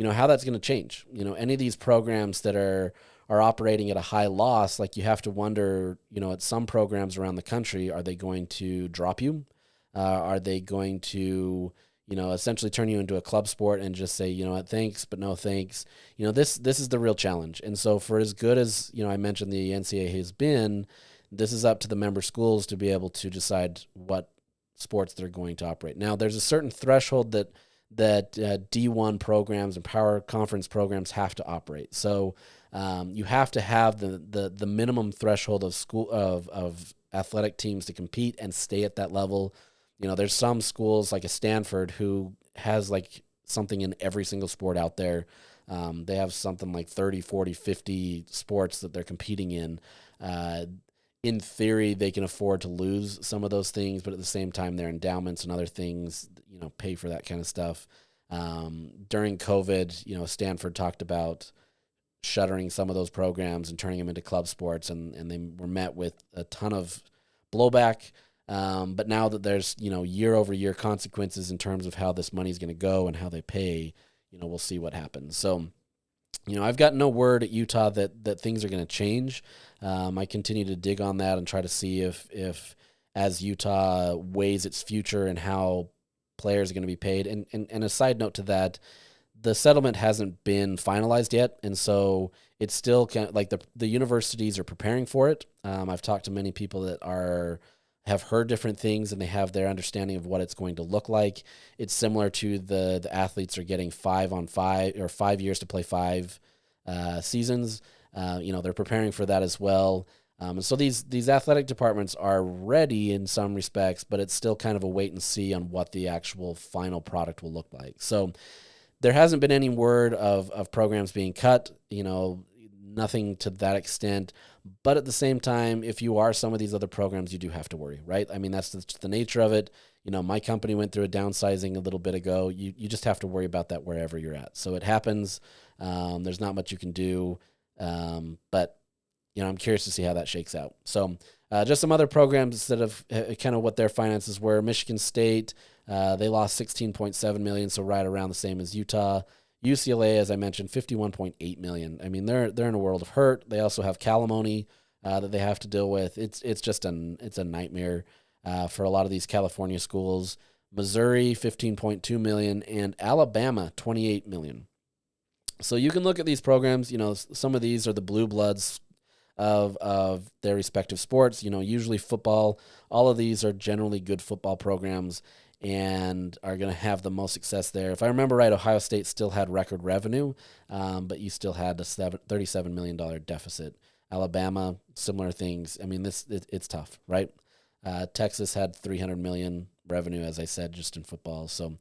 how that's going to change. Any of these programs that are operating at a high loss, like, you have to wonder, at some programs around the country, are they going to drop you? Are they going to essentially turn you into a club sport and just say, thanks, but no thanks. This is the real challenge. And so for as good as, I mentioned the NCAA has been, this is up to the member schools to be able to decide what sports they're going to operate. Now, there's a certain threshold that D1 programs and power conference programs have to operate. So you have to have the minimum threshold of athletic teams to compete and stay at that level. There's some schools like a Stanford who has like something in every single sport out there. They have something like 30, 40, 50 sports that they're competing in. In theory, they can afford to lose some of those things, but at the same time, their endowments and other things, pay for that kind of stuff. During COVID, Stanford talked about shuttering some of those programs and turning them into club sports, and they were met with a ton of blowback. But now that there's, year over year consequences in terms of how this money is going to go and how they pay, we'll see what happens. So, I've got no word at Utah that things are going to change. I continue to dig on that and try to see if as Utah weighs its future and how players are going to be paid. And a side note to that, the settlement hasn't been finalized yet, and so it's still kind of like the universities are preparing for it. I've talked to many people that have heard different things, and they have their understanding of what it's going to look like. It's similar to the athletes are getting 5-on-5 or 5 years to play 5 seasons. They're preparing for that as well. And so these athletic departments are ready in some respects, but it's still kind of a wait and see on what the actual final product will look like. So there hasn't been any word of programs being cut, nothing to that extent. But at the same time, if you are some of these other programs, you do have to worry, right? I mean, that's just the nature of it. My company went through a downsizing a little bit ago. You just have to worry about that wherever you're at. So it happens. There's not much you can do. But I'm curious to see how that shakes out. So just some other programs that have kind of what their finances were. Michigan State, they lost $16.7 million, so right around the same as Utah. UCLA, as I mentioned, $51.8 million. I mean, they're in a world of hurt. They also have Calamoni that they have to deal with. It's just it's a nightmare for a lot of these California schools. Missouri, $15.2 million, and Alabama, $28 million. So you can look at these programs. Some of these are the blue bloods of their respective sports. Usually football. All of these are generally good football programs and are going to have the most success there. If I remember right, Ohio State still had record revenue, but you still had a $37 million deficit. Alabama, similar things. I mean, it's tough, right? Texas had $300 million revenue, as I said, just in football. So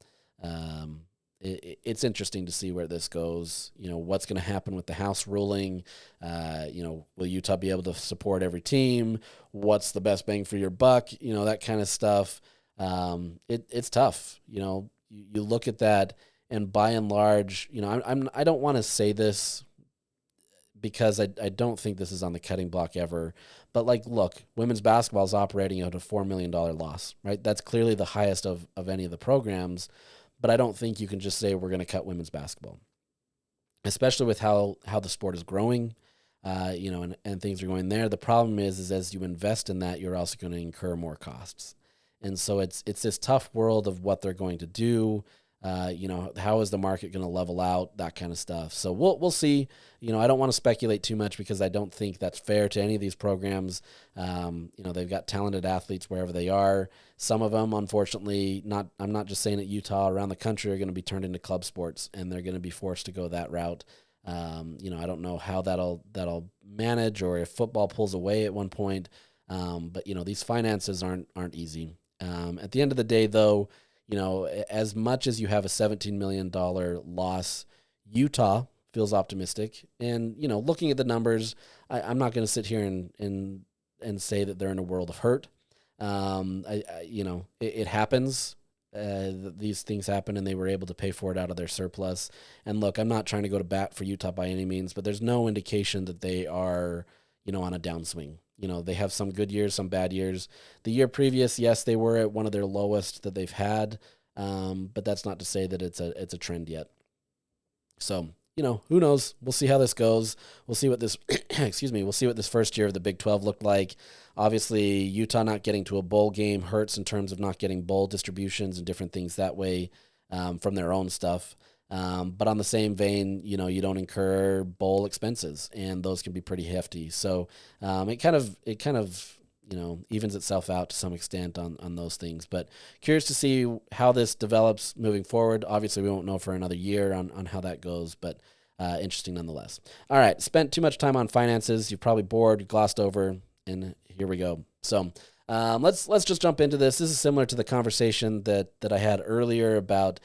it's interesting to see where this goes. What's going to happen with the House ruling? Will Utah be able to support every team? What's the best bang for your buck? That kind of stuff. It's tough. You look at that, and by and large, I don't want to say this because I don't think this is on the cutting block ever. But look, women's basketball is operating at a $4 million loss, right? That's clearly the highest of any of the programs. But I don't think you can just say we're going to cut women's basketball, especially with how the sport is growing, and things are going there. The problem is as you invest in that, you're also going to incur more costs. And so it's this tough world of what they're going to do. How is the market going to level out, that kind of stuff. So we'll see. I don't want to speculate too much because I don't think that's fair to any of these programs. They've got talented athletes wherever they are. Some of them, unfortunately, I'm not just saying at Utah, around the country, are going to be turned into club sports, and they're going to be forced to go that route. I don't know how that'll manage, or if football pulls away at one point. But these finances aren't easy. At the end of the day, though, as much as you have a $17 million loss, Utah feels optimistic. And, looking at the numbers, I'm not going to sit here and say that they're in a world of hurt. It happens. These things happen, and they were able to pay for it out of their surplus. And look, I'm not trying to go to bat for Utah by any means, but there's no indication that they are, on a downswing. They have some good years, some bad years. The year previous, yes, they were at one of their lowest that they've had, but that's not to say that it's a trend yet. So, who knows? We'll see how this goes. We'll see what this, we'll see what this first year of the Big 12 looked like. Obviously, Utah not getting to a bowl game hurts in terms of not getting bowl distributions and different things that way from their own stuff. But on the same vein, you don't incur bowl expenses, and those can be pretty hefty. So it kind of evens itself out to some extent on those things. But curious to see how this develops moving forward. Obviously, we won't know for another year on how that goes, but interesting nonetheless. All right, spent too much time on finances. You're probably bored, glossed over, and here we go. So let's just jump into this. This is similar to the conversation that I had earlier about,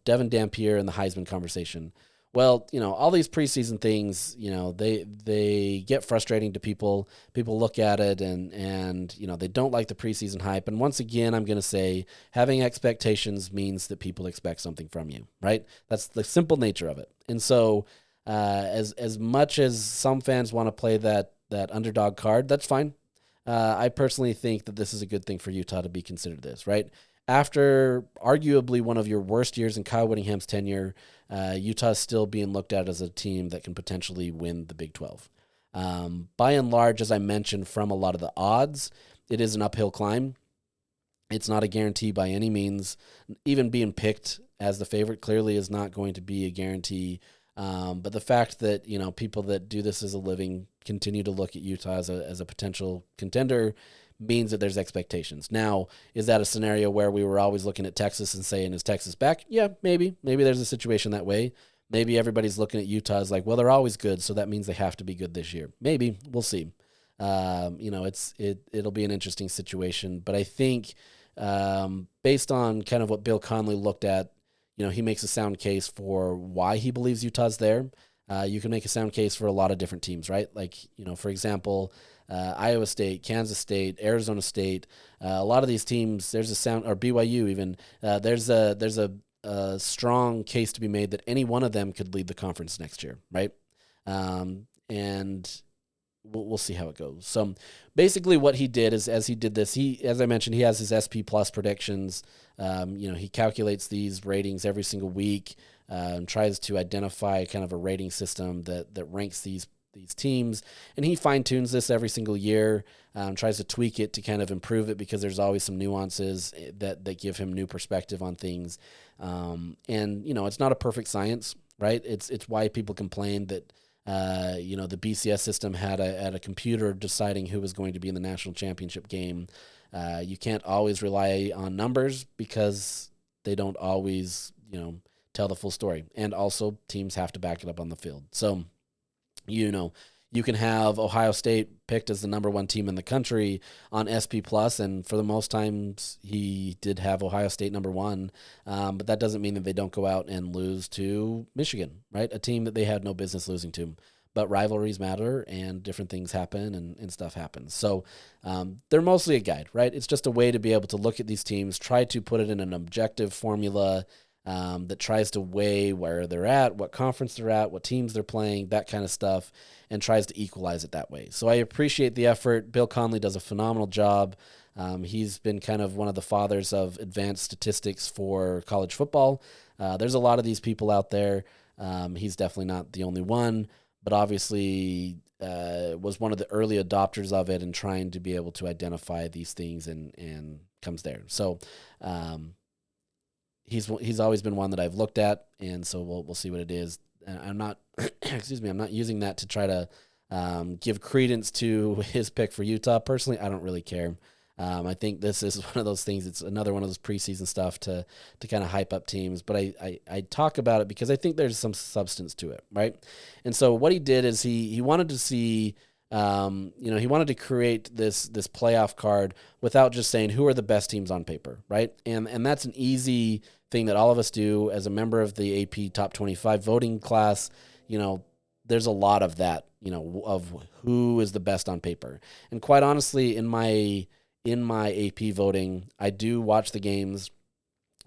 Devin Dampier and the Heisman conversation. Well, all these preseason things, they get frustrating to people. People look at it and they don't like the preseason hype. And once again, I'm going to say having expectations means that people expect something from you, right? That's the simple nature of it. And so as much as some fans want to play that underdog card, that's fine. I personally think that this is a good thing for Utah to be considered this, right? After arguably one of your worst years in Kyle Whittingham's tenure, Utah is still being looked at as a team that can potentially win the Big 12. By and large, as I mentioned, from a lot of the odds, it is an uphill climb. It's not a guarantee by any means. Even being picked as the favorite clearly is not going to be a guarantee. But the fact that, people that do this as a living continue to look at Utah as a potential contender means that there's expectations. Now, is that a scenario where we were always looking at Texas and saying, is Texas back? Yeah, maybe. Maybe there's a situation that way. Maybe everybody's looking at Utah as like, well, they're always good, so that means they have to be good this year. Maybe. We'll see. It'll be an interesting situation. But I think based on kind of what Bill Conley looked at, he makes a sound case for why he believes Utah's there. You can make a sound case for a lot of different teams, right? Like, for example, Iowa State, Kansas State, Arizona State, a lot of these teams, there's a sound, or BYU even, there's a strong case to be made that any one of them could lead the conference next year, right? And we'll see how it goes. So basically what he did is, as he did this, as I mentioned, he has his SP Plus predictions. He calculates these ratings every single week, and tries to identify kind of a rating system that ranks these teams. And he fine-tunes this every single year, tries to tweak it to kind of improve it because there's always some nuances that give him new perspective on things. And, it's not a perfect science, right? It's why people complain that, the BCS system had a computer deciding who was going to be in the national championship game. You can't always rely on numbers because they don't always, tell the full story. And also teams have to back it up on the field. So, you can have Ohio State picked as the number one team in the country on SP Plus, and for the most times he did have Ohio State number one, but that doesn't mean that they don't go out and lose to Michigan, right? A team that they had no business losing to. But rivalries matter, and different things happen, and stuff happens. So they're mostly a guide, right? It's just a way to be able to look at these teams, try to put it in an objective formula that tries to weigh where they're at, what conference they're at, what teams they're playing, that kind of stuff, and tries to equalize it that way. So I appreciate the effort. Bill Conley does a phenomenal job. He's been kind of one of the fathers of advanced statistics for college football. There's a lot of these people out there. He's definitely not the only one, but obviously was one of the early adopters of it and trying to be able to identify these things and comes there. So he's always been one that I've looked at, and so we'll see what it is. I'm not I'm not using that to try to give credence to his pick for Utah. Personally, I don't really care. I think this is one of those things. It's another one of those preseason stuff to kind of hype up teams. But I talk about it because I think there's some substance to it, right? And so what he did is he wanted to see, he wanted to create this playoff card without just saying who are the best teams on paper, right? And that's an easy thing that all of us do as a member of the AP Top 25 voting class. There's a lot of that, of who is the best on paper. And quite honestly, in my AP voting, I do watch the games,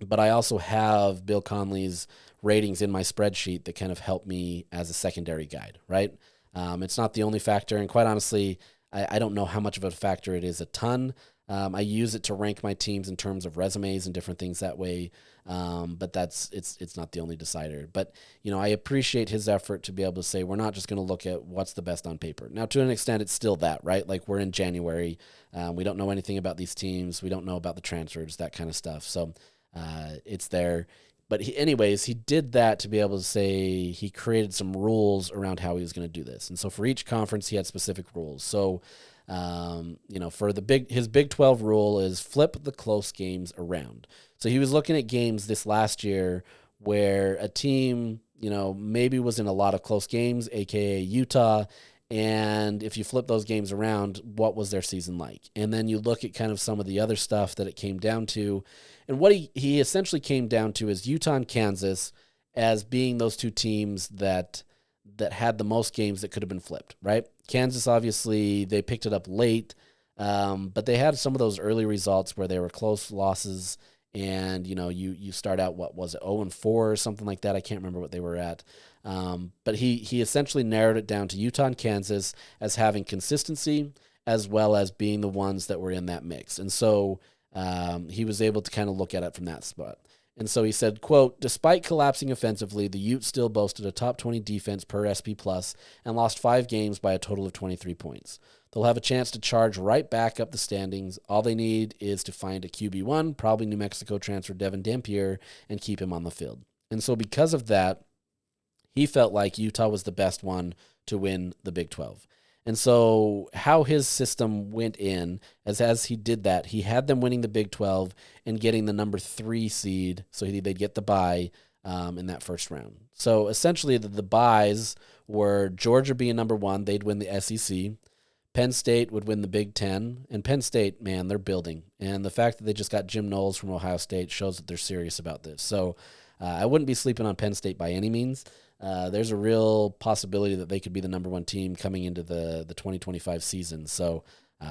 but I also have Bill Conley's ratings in my spreadsheet that kind of help me as a secondary guide, right? It's not the only factor, and quite honestly, I don't know how much of a factor it is a ton. I use it to rank my teams in terms of resumes and different things that way, but it's not the only decider. But, I appreciate his effort to be able to say we're not just going to look at what's the best on paper. Now, to an extent, it's still that, right? Like, we're in January. We don't know anything about these teams. We don't know about the transfers, that kind of stuff. So it's there. But he did that to be able to say he created some rules around how he was going to do this. And so for each conference, he had specific rules. So, for his Big 12 rule is flip the close games around. So he was looking at games this last year where a team, maybe was in a lot of close games, aka Utah. And if you flip those games around, what was their season like? And then you look at kind of some of the other stuff that it came down to. And what he essentially came down to is Utah and Kansas as being those two teams that had the most games that could have been flipped, right? Kansas, obviously, they picked it up late, but they had some of those early results where they were close losses, and, you start out, what was it, 0-4 or something like that? I can't remember what they were at. But he essentially narrowed it down to Utah and Kansas as having consistency as well as being the ones that were in that mix. And so he was able to kind of look at it from that spot. And so he said, quote, despite collapsing offensively, the Utes still boasted a top 20 defense per SP plus and lost 5 games by a total of 23 points. They'll have a chance to charge right back up the standings. All they need is to find a QB1, probably New Mexico transfer Devin Dampier, and keep him on the field. And so because of that, he felt like Utah was the best one to win the Big 12. And so how his system went in, as he did that, he had them winning the Big 12 and getting the number 3 seed, so they'd get the bye in that first round. So essentially the byes were Georgia being number 1, they'd win the SEC. Penn State would win the Big 10, and Penn State, man, they're building. And the fact that they just got Jim Knowles from Ohio State shows that they're serious about this. So I wouldn't be sleeping on Penn State by any means. There's a real possibility that they could be the number 1 team coming into the 2025 season. So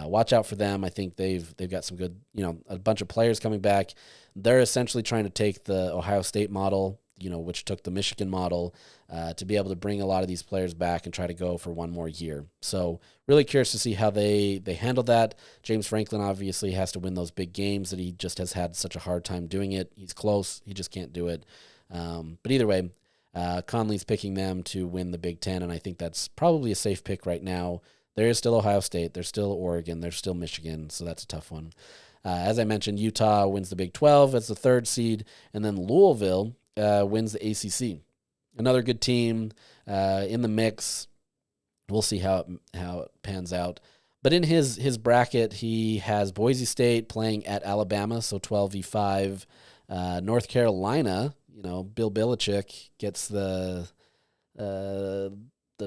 watch out for them. I think they've got some good, a bunch of players coming back. They're essentially trying to take the Ohio State model, which took the Michigan model, to be able to bring a lot of these players back and try to go for one more year. So really curious to see how they handle that. James Franklin obviously has to win those big games that he just has had such a hard time doing it. He's close. He just can't do it. But either way, Conley's picking them to win the Big Ten, and I think that's probably a safe pick right now. There is still Ohio State. There's still Oregon. There's still Michigan, so that's a tough one. As I mentioned, Utah wins the Big 12 as the 3rd seed, and then Louisville wins the ACC. Another good team in the mix. We'll see how it pans out. But in his bracket, he has Boise State playing at Alabama, so 12v5. North Carolina, Bill Belichick gets the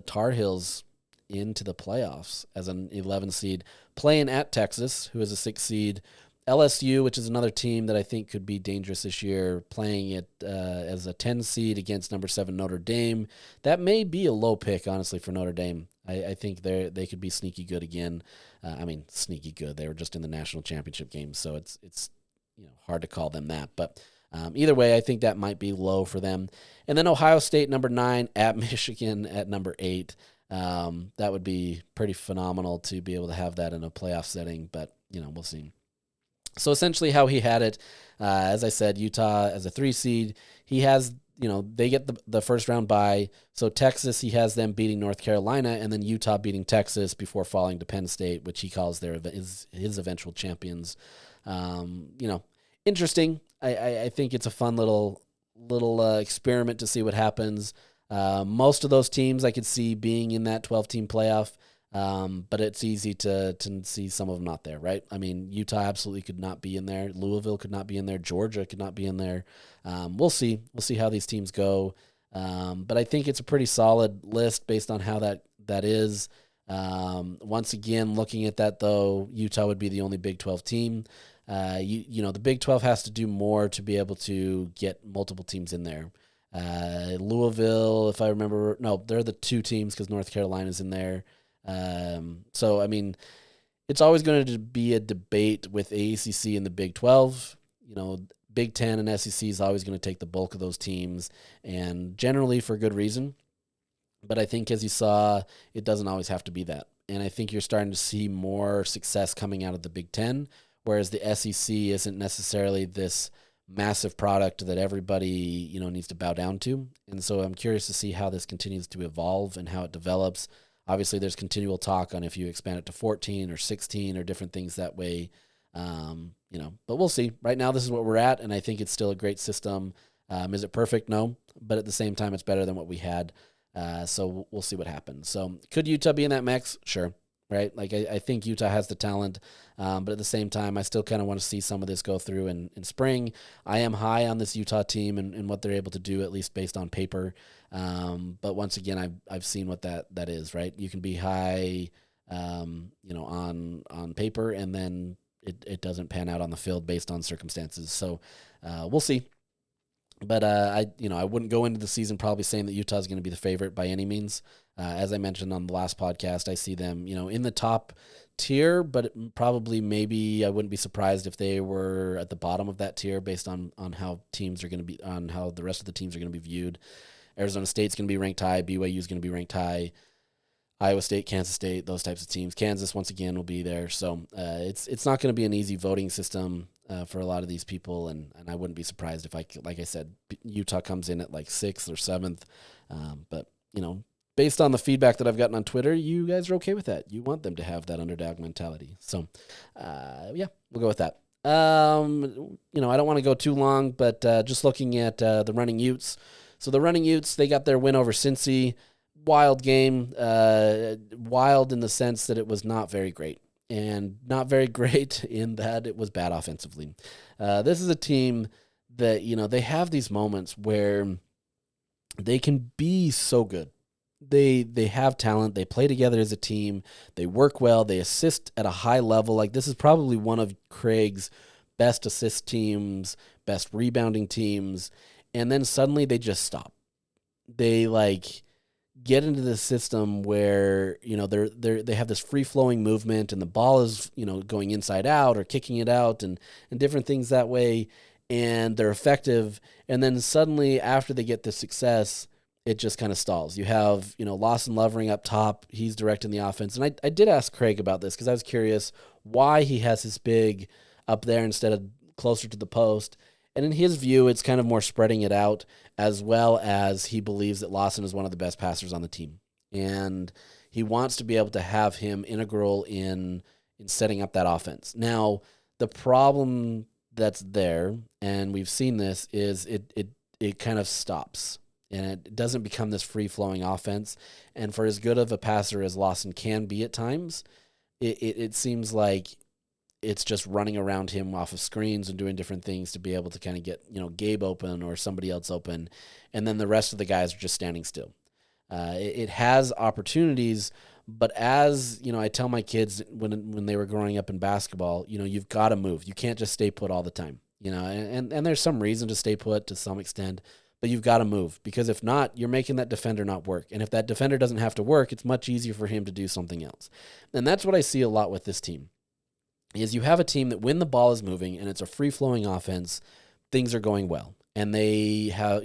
Tar Heels into the playoffs as an 11 seed, playing at Texas, who is a 6 seed. LSU, which is another team that I think could be dangerous this year, playing it as a 10 seed against number 7 Notre Dame. That may be a low pick, honestly, for Notre Dame. I think they could be sneaky good again. Sneaky good. They were just in the national championship game, so it's hard to call them that. But either way, I think that might be low for them. And then Ohio State, number 9, at Michigan at number 8. That would be pretty phenomenal to be able to have that in a playoff setting, but, we'll see. So essentially how he had it, as I said, Utah as a 3 seed, he has, they get the first round bye. So Texas, he has them beating North Carolina, and then Utah beating Texas before falling to Penn State, which he calls his eventual champions. Interesting. I think it's a fun little experiment to see what happens. Most of those teams I could see being in that 12-team playoff. But it's easy to see some of them not there, right? Utah absolutely could not be in there. Louisville could not be in there. Georgia could not be in there. We'll see. We'll see how these teams go. But I think it's a pretty solid list based on how that is. Once again, looking at that, though, Utah would be the only Big 12 team. The Big 12 has to do more to be able to get multiple teams in there. Louisville, if I remember, no, they're the 2 teams because North Carolina's in there. It's always going to be a debate with ACC and the Big 12. Big 10 and SEC is always going to take the bulk of those teams, and generally for good reason. But I think, as you saw, it doesn't always have to be that. And I think you're starting to see more success coming out of the Big 10, whereas the SEC isn't necessarily this massive product that everybody, needs to bow down to. And so I'm curious to see how this continues to evolve and how it develops. Obviously, there's continual talk on if you expand it to 14 or 16 or different things that way, but we'll see. Right now, this is what we're at, and I think it's still a great system. Is it perfect? No, but at the same time, it's better than what we had, so we'll see what happens. So could Utah be in that mix? Sure, right? I think Utah has the talent, but at the same time, I still kind of want to see some of this go through in spring. I am high on this Utah team and what they're able to do, at least based on paper. But once again, I've seen what that is, right? You can be high, on paper, and then it doesn't pan out on the field based on circumstances. So we'll see. But I wouldn't go into the season probably saying that Utah is going to be the favorite by any means. As I mentioned on the last podcast, I see them, in the top tier, but maybe I wouldn't be surprised if they were at the bottom of that tier based on how teams are going to be, on how the rest of the teams are going to be viewed. Arizona State's going to be ranked high. BYU is going to be ranked high. Iowa State, Kansas State, those types of teams. Kansas, once again, will be there. So it's not going to be an easy voting system for a lot of these people, and I wouldn't be surprised if, like I said, Utah comes in at like 6th or 7th. But, based on the feedback that I've gotten on Twitter, you guys are okay with that. You want them to have that underdog mentality. So, we'll go with that. I don't want to go too long, but just looking at the Running Utes. So the Running Utes, they got their win over Cincy. Wild game. Wild in the sense that it was not very great. And not very great in that it was bad offensively. This is a team that, they have these moments where they can be so good. They have talent. They play together as a team. They work well. They assist at a high level. Like, this is probably one of Craig's best assist teams, best rebounding teams. And then suddenly they just stop. They get into the system where, they have this free-flowing movement and the ball is, going inside out or kicking it out and different things that way. And they're effective. And then suddenly after they get this success, it just kind of stalls. You have, Lawson Lovering up top. He's directing the offense. And I did ask Craig about this because I was curious why he has his big up there instead of closer to the post. And in his view, it's kind of more spreading it out, as well as he believes that Lawson is one of the best passers on the team. And he wants to be able to have him integral in setting up that offense. Now, the problem that's there, and we've seen this, is it kind of stops. And it doesn't become this free-flowing offense. And for as good of a passer as Lawson can be at times, it seems like it's just running around him off of screens and doing different things to be able to kind of get, Gabe open or somebody else open. And then the rest of the guys are just standing still. It has opportunities, but as, I tell my kids when they were growing up in basketball, you've got to move. You can't just stay put all the time, and there's some reason to stay put to some extent. But you've got to move, because if not, you're making that defender not work. And if that defender doesn't have to work, it's much easier for him to do something else. And that's what I see a lot with this team, is you have a team that when the ball is moving and it's a free-flowing offense, things are going well. And they have,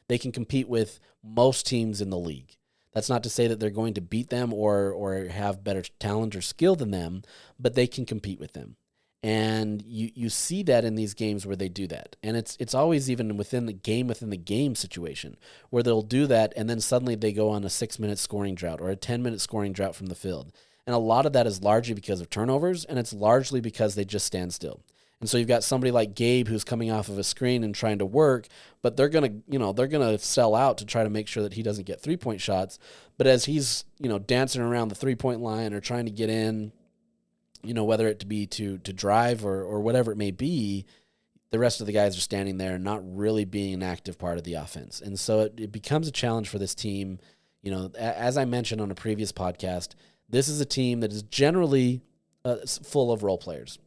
they can compete with most teams in the league. That's not to say that they're going to beat them or have better talent or skill than them, but they can compete with them. And you see that in these games where they do that. And it's always even within the game situation where they'll do that, and then suddenly they go on a 6-minute scoring drought or a 10-minute scoring drought from the field. And a lot of that is largely because of turnovers, and it's largely because they just stand still. And so you've got somebody like Gabe who's coming off of a screen and trying to work, but they're going to sell out to try to make sure that he doesn't get 3-point shots. But as he's, dancing around the 3-point line or trying to get in, whether it to be to drive or whatever it may be, the rest of the guys are standing there and not really being an active part of the offense. And so it becomes a challenge for this team. As I mentioned on a previous podcast, this is a team that is generally full of role players.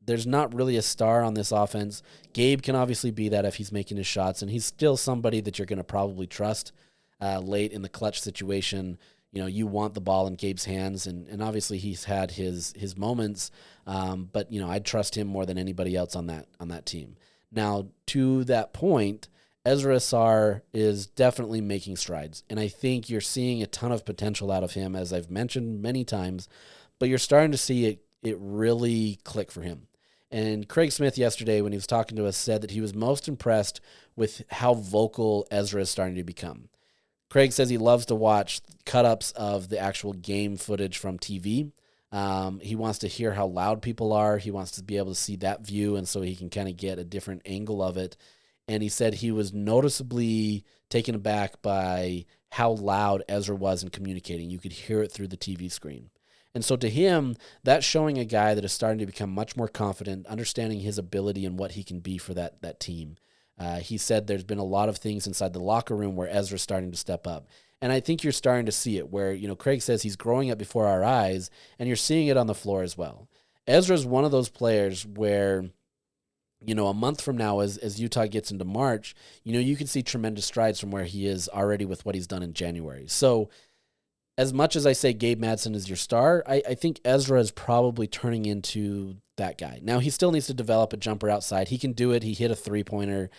There's not really a star on this offense. Gabe can obviously be that if he's making his shots, and he's still somebody that you're going to probably trust late in the clutch situation. You want the ball in Gabe's hands, and obviously he's had his moments, but I'd trust him more than anybody else on that team. Now, to that point, Ezra Sarr is definitely making strides, and I think you're seeing a ton of potential out of him, as I've mentioned many times, but you're starting to see it really click for him. And Craig Smith yesterday, when he was talking to us, said that he was most impressed with how vocal Ezra is starting to become. Craig says he loves to watch cut-ups of the actual game footage from TV. He wants to hear how loud people are. He wants to be able to see that view, and so he can kind of get a different angle of it. And he said he was noticeably taken aback by how loud Ezra was in communicating. You could hear it through the TV screen. And so to him, that's showing a guy that is starting to become much more confident, understanding his ability and what he can be for that team. He said there's been a lot of things inside the locker room where Ezra's starting to step up. And I think you're starting to see it where, Craig says he's growing up before our eyes, and you're seeing it on the floor as well. Ezra's one of those players where, a month from now, as Utah gets into March, you can see tremendous strides from where he is already with what he's done in January. So as much as I say Gabe Madsen is your star, I think Ezra is probably turning into that guy. Now, he still needs to develop a jumper outside. He can do it. He hit a three-pointer.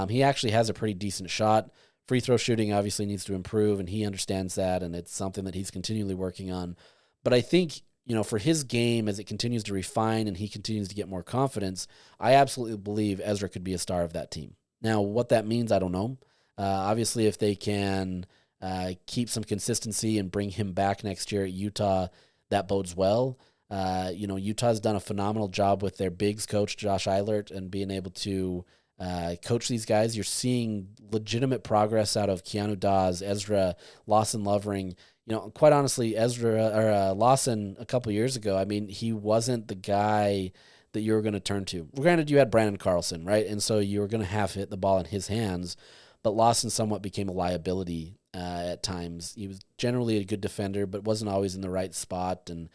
He actually has a pretty decent shot Free throw shooting obviously needs to improve, and he understands that, and it's something that he's continually working on. But I think, for his game, as it continues to refine and he continues to get more confidence, I absolutely believe Ezra could be a star of that team. Now, what that means, I don't know. Obviously, if they can keep some consistency and bring him back next year at Utah, that bodes well. Utah's done a phenomenal job with their bigs coach, Josh Eilert, and being able to coach these guys. You're seeing legitimate progress out of Keanu Dawes, Ezra, Lawson Lovering. Quite honestly, Lawson a couple years ago, he wasn't the guy that you were going to turn to. Granted, you had Brandon Carlson, right? And so you were going to have to hit the ball in his hands, but Lawson somewhat became a liability at times. He was generally a good defender, but wasn't always in the right spot and,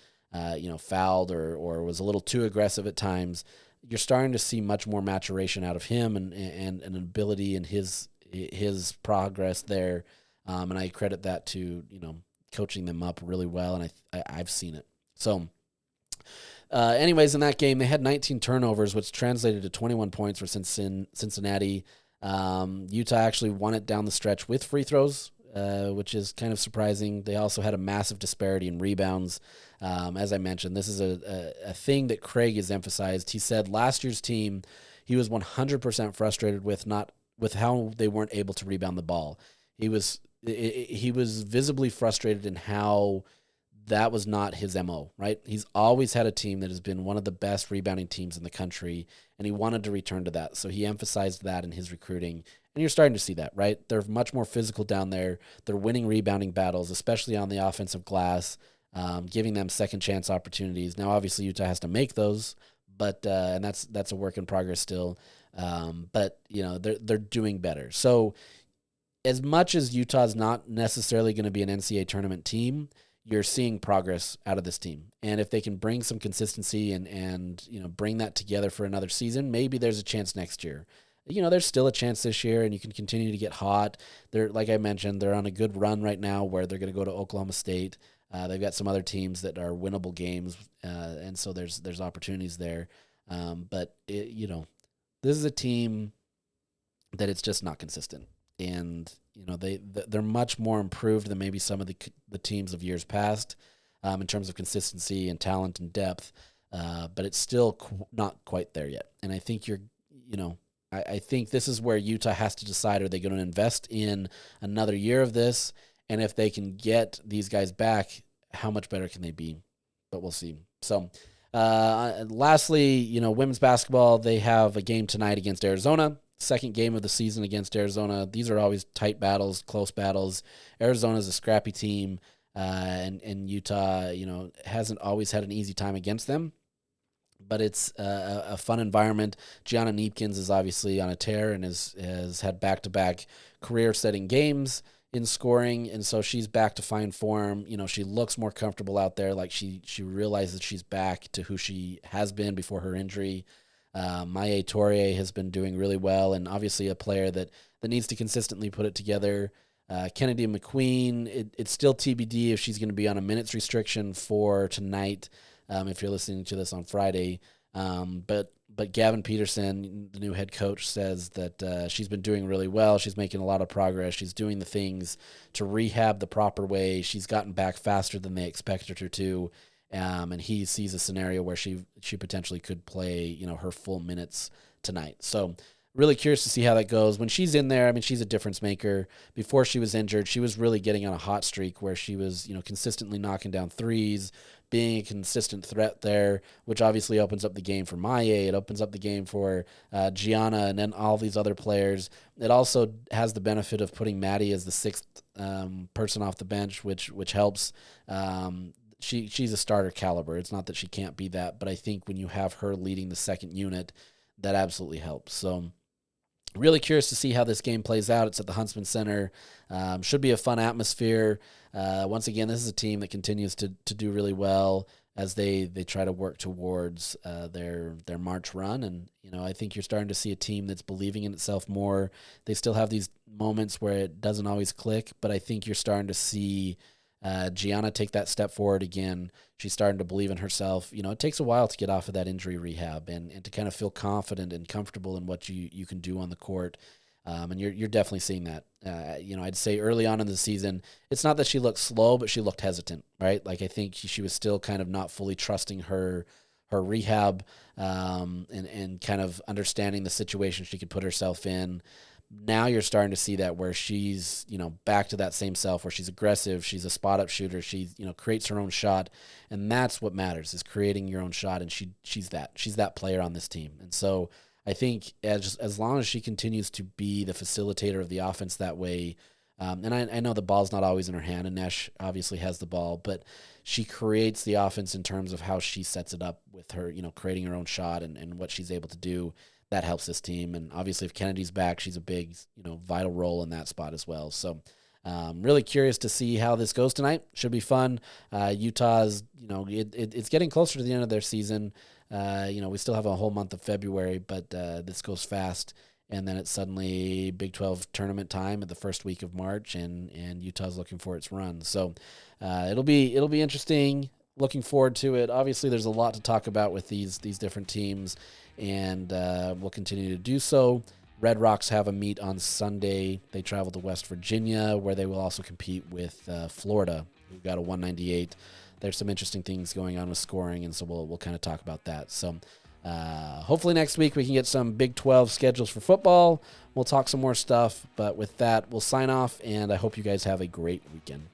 fouled or was a little too aggressive at times. You're starting to see much more maturation out of him and an ability in his progress there. And I credit that to, coaching them up really well, and I've seen it. So anyways, in that game, they had 19 turnovers, which translated to 21 points for Cincinnati. Utah actually won it down the stretch with free throws, which is kind of surprising. They also had a massive disparity in rebounds. As I mentioned, this is a thing that Craig has emphasized. He said last year's team, he was 100% frustrated with how they weren't able to rebound the ball. He was visibly frustrated in how that was not his MO, right? He's always had a team that has been one of the best rebounding teams in the country, and he wanted to return to that. So he emphasized that in his recruiting, and you're starting to see that, right? They're much more physical down there. They're winning rebounding battles, especially on the offensive glass, giving them second chance opportunities. Now, obviously, Utah has to make those, but and that's a work in progress still. But they're doing better. So as much as Utah's not necessarily going to be an NCAA tournament team, you're seeing progress out of this team. And if they can bring some consistency and bring that together for another season, maybe there's a chance next year. There's still a chance this year, and you can continue to get hot. They're, like I mentioned, they're on a good run right now where they're going to go to Oklahoma State. They've got some other teams that are winnable games, and so there's opportunities there. But this is a team that it's just not consistent. And they're much more improved than maybe some of the teams of years past in terms of consistency and talent and depth, but it's still not quite there yet. And I think I think this is where Utah has to decide: are they going to invest in another year of this? And if they can get these guys back, how much better can they be? But we'll see. So, lastly, women's basketball, they have a game tonight against Arizona. Second game of the season against Arizona. These are always tight battles, close battles. Arizona's a scrappy team, and Utah, hasn't always had an easy time against them. But it's a fun environment. Gianna Neepkins is obviously on a tear and has had back-to-back career-setting games in scoring, and so she's back to fine form. She looks more comfortable out there, like she realizes she's back to who she has been before her injury. Maya Torre has been doing really well, and obviously a player that needs to consistently put it together. Kennedy McQueen, it's still TBD if she's going to be on a minutes restriction for tonight, if you're listening to this on Friday. But Gavin Peterson, the new head coach, says that she's been doing really well. She's making a lot of progress. She's doing the things to rehab the proper way. She's gotten back faster than they expected her to. And he sees a scenario where she potentially could play, her full minutes tonight. So really curious to see how that goes. When she's in there, she's a difference maker. Before she was injured, she was really getting on a hot streak where she was, consistently knocking down threes, being a consistent threat there, which obviously opens up the game for Maya. It opens up the game for Gianna and then all these other players. It also has the benefit of putting Maddie as the sixth person off the bench, which helps. She's a starter caliber. It's not that she can't be that, but I think when you have her leading the second unit, that absolutely helps. So really curious to see how this game plays out. It's at the Huntsman Center. Should be a fun atmosphere. Once again, this is a team that continues to do really well as they try to work towards their March run. And, I think you're starting to see a team that's believing in itself more. They still have these moments where it doesn't always click, but I think you're starting to see Gianna take that step forward again. She's starting to believe in herself. It takes a while to get off of that injury rehab and to kind of feel confident and comfortable in what you can do on the court. And you're definitely seeing that. I'd say early on in the season, it's not that she looked slow, but she looked hesitant, right? Like I think she was still kind of not fully trusting her rehab, and kind of understanding the situation she could put herself in. Now you're starting to see that where she's, back to that same self where she's aggressive, she's a spot up shooter, she, creates her own shot, and that's what matters, is creating your own shot, and she's that player on this team. And so I think as long as she continues to be the facilitator of the offense that way, and I know the ball's not always in her hand, and Nash obviously has the ball, but she creates the offense in terms of how she sets it up with her, creating her own shot and what she's able to do. That helps this team. And obviously if Kennedy's back, she's a big, vital role in that spot as well. So really curious to see how this goes tonight. Should be fun. Utah's, it's getting closer to the end of their season. We still have a whole month of February, but this goes fast. And then it's suddenly Big 12 tournament time at the first week of March, and Utah's looking for its run. So it'll be interesting. Looking forward to it. Obviously, there's a lot to talk about with these different teams, and we'll continue to do so. Red Rocks have a meet on Sunday. They travel to West Virginia, where they will also compete with Florida, who got a 198. There's some interesting things going on with scoring, and so we'll kind of talk about that. So hopefully next week we can get some Big 12 schedules for football. We'll talk some more stuff, but with that, we'll sign off, and I hope you guys have a great weekend.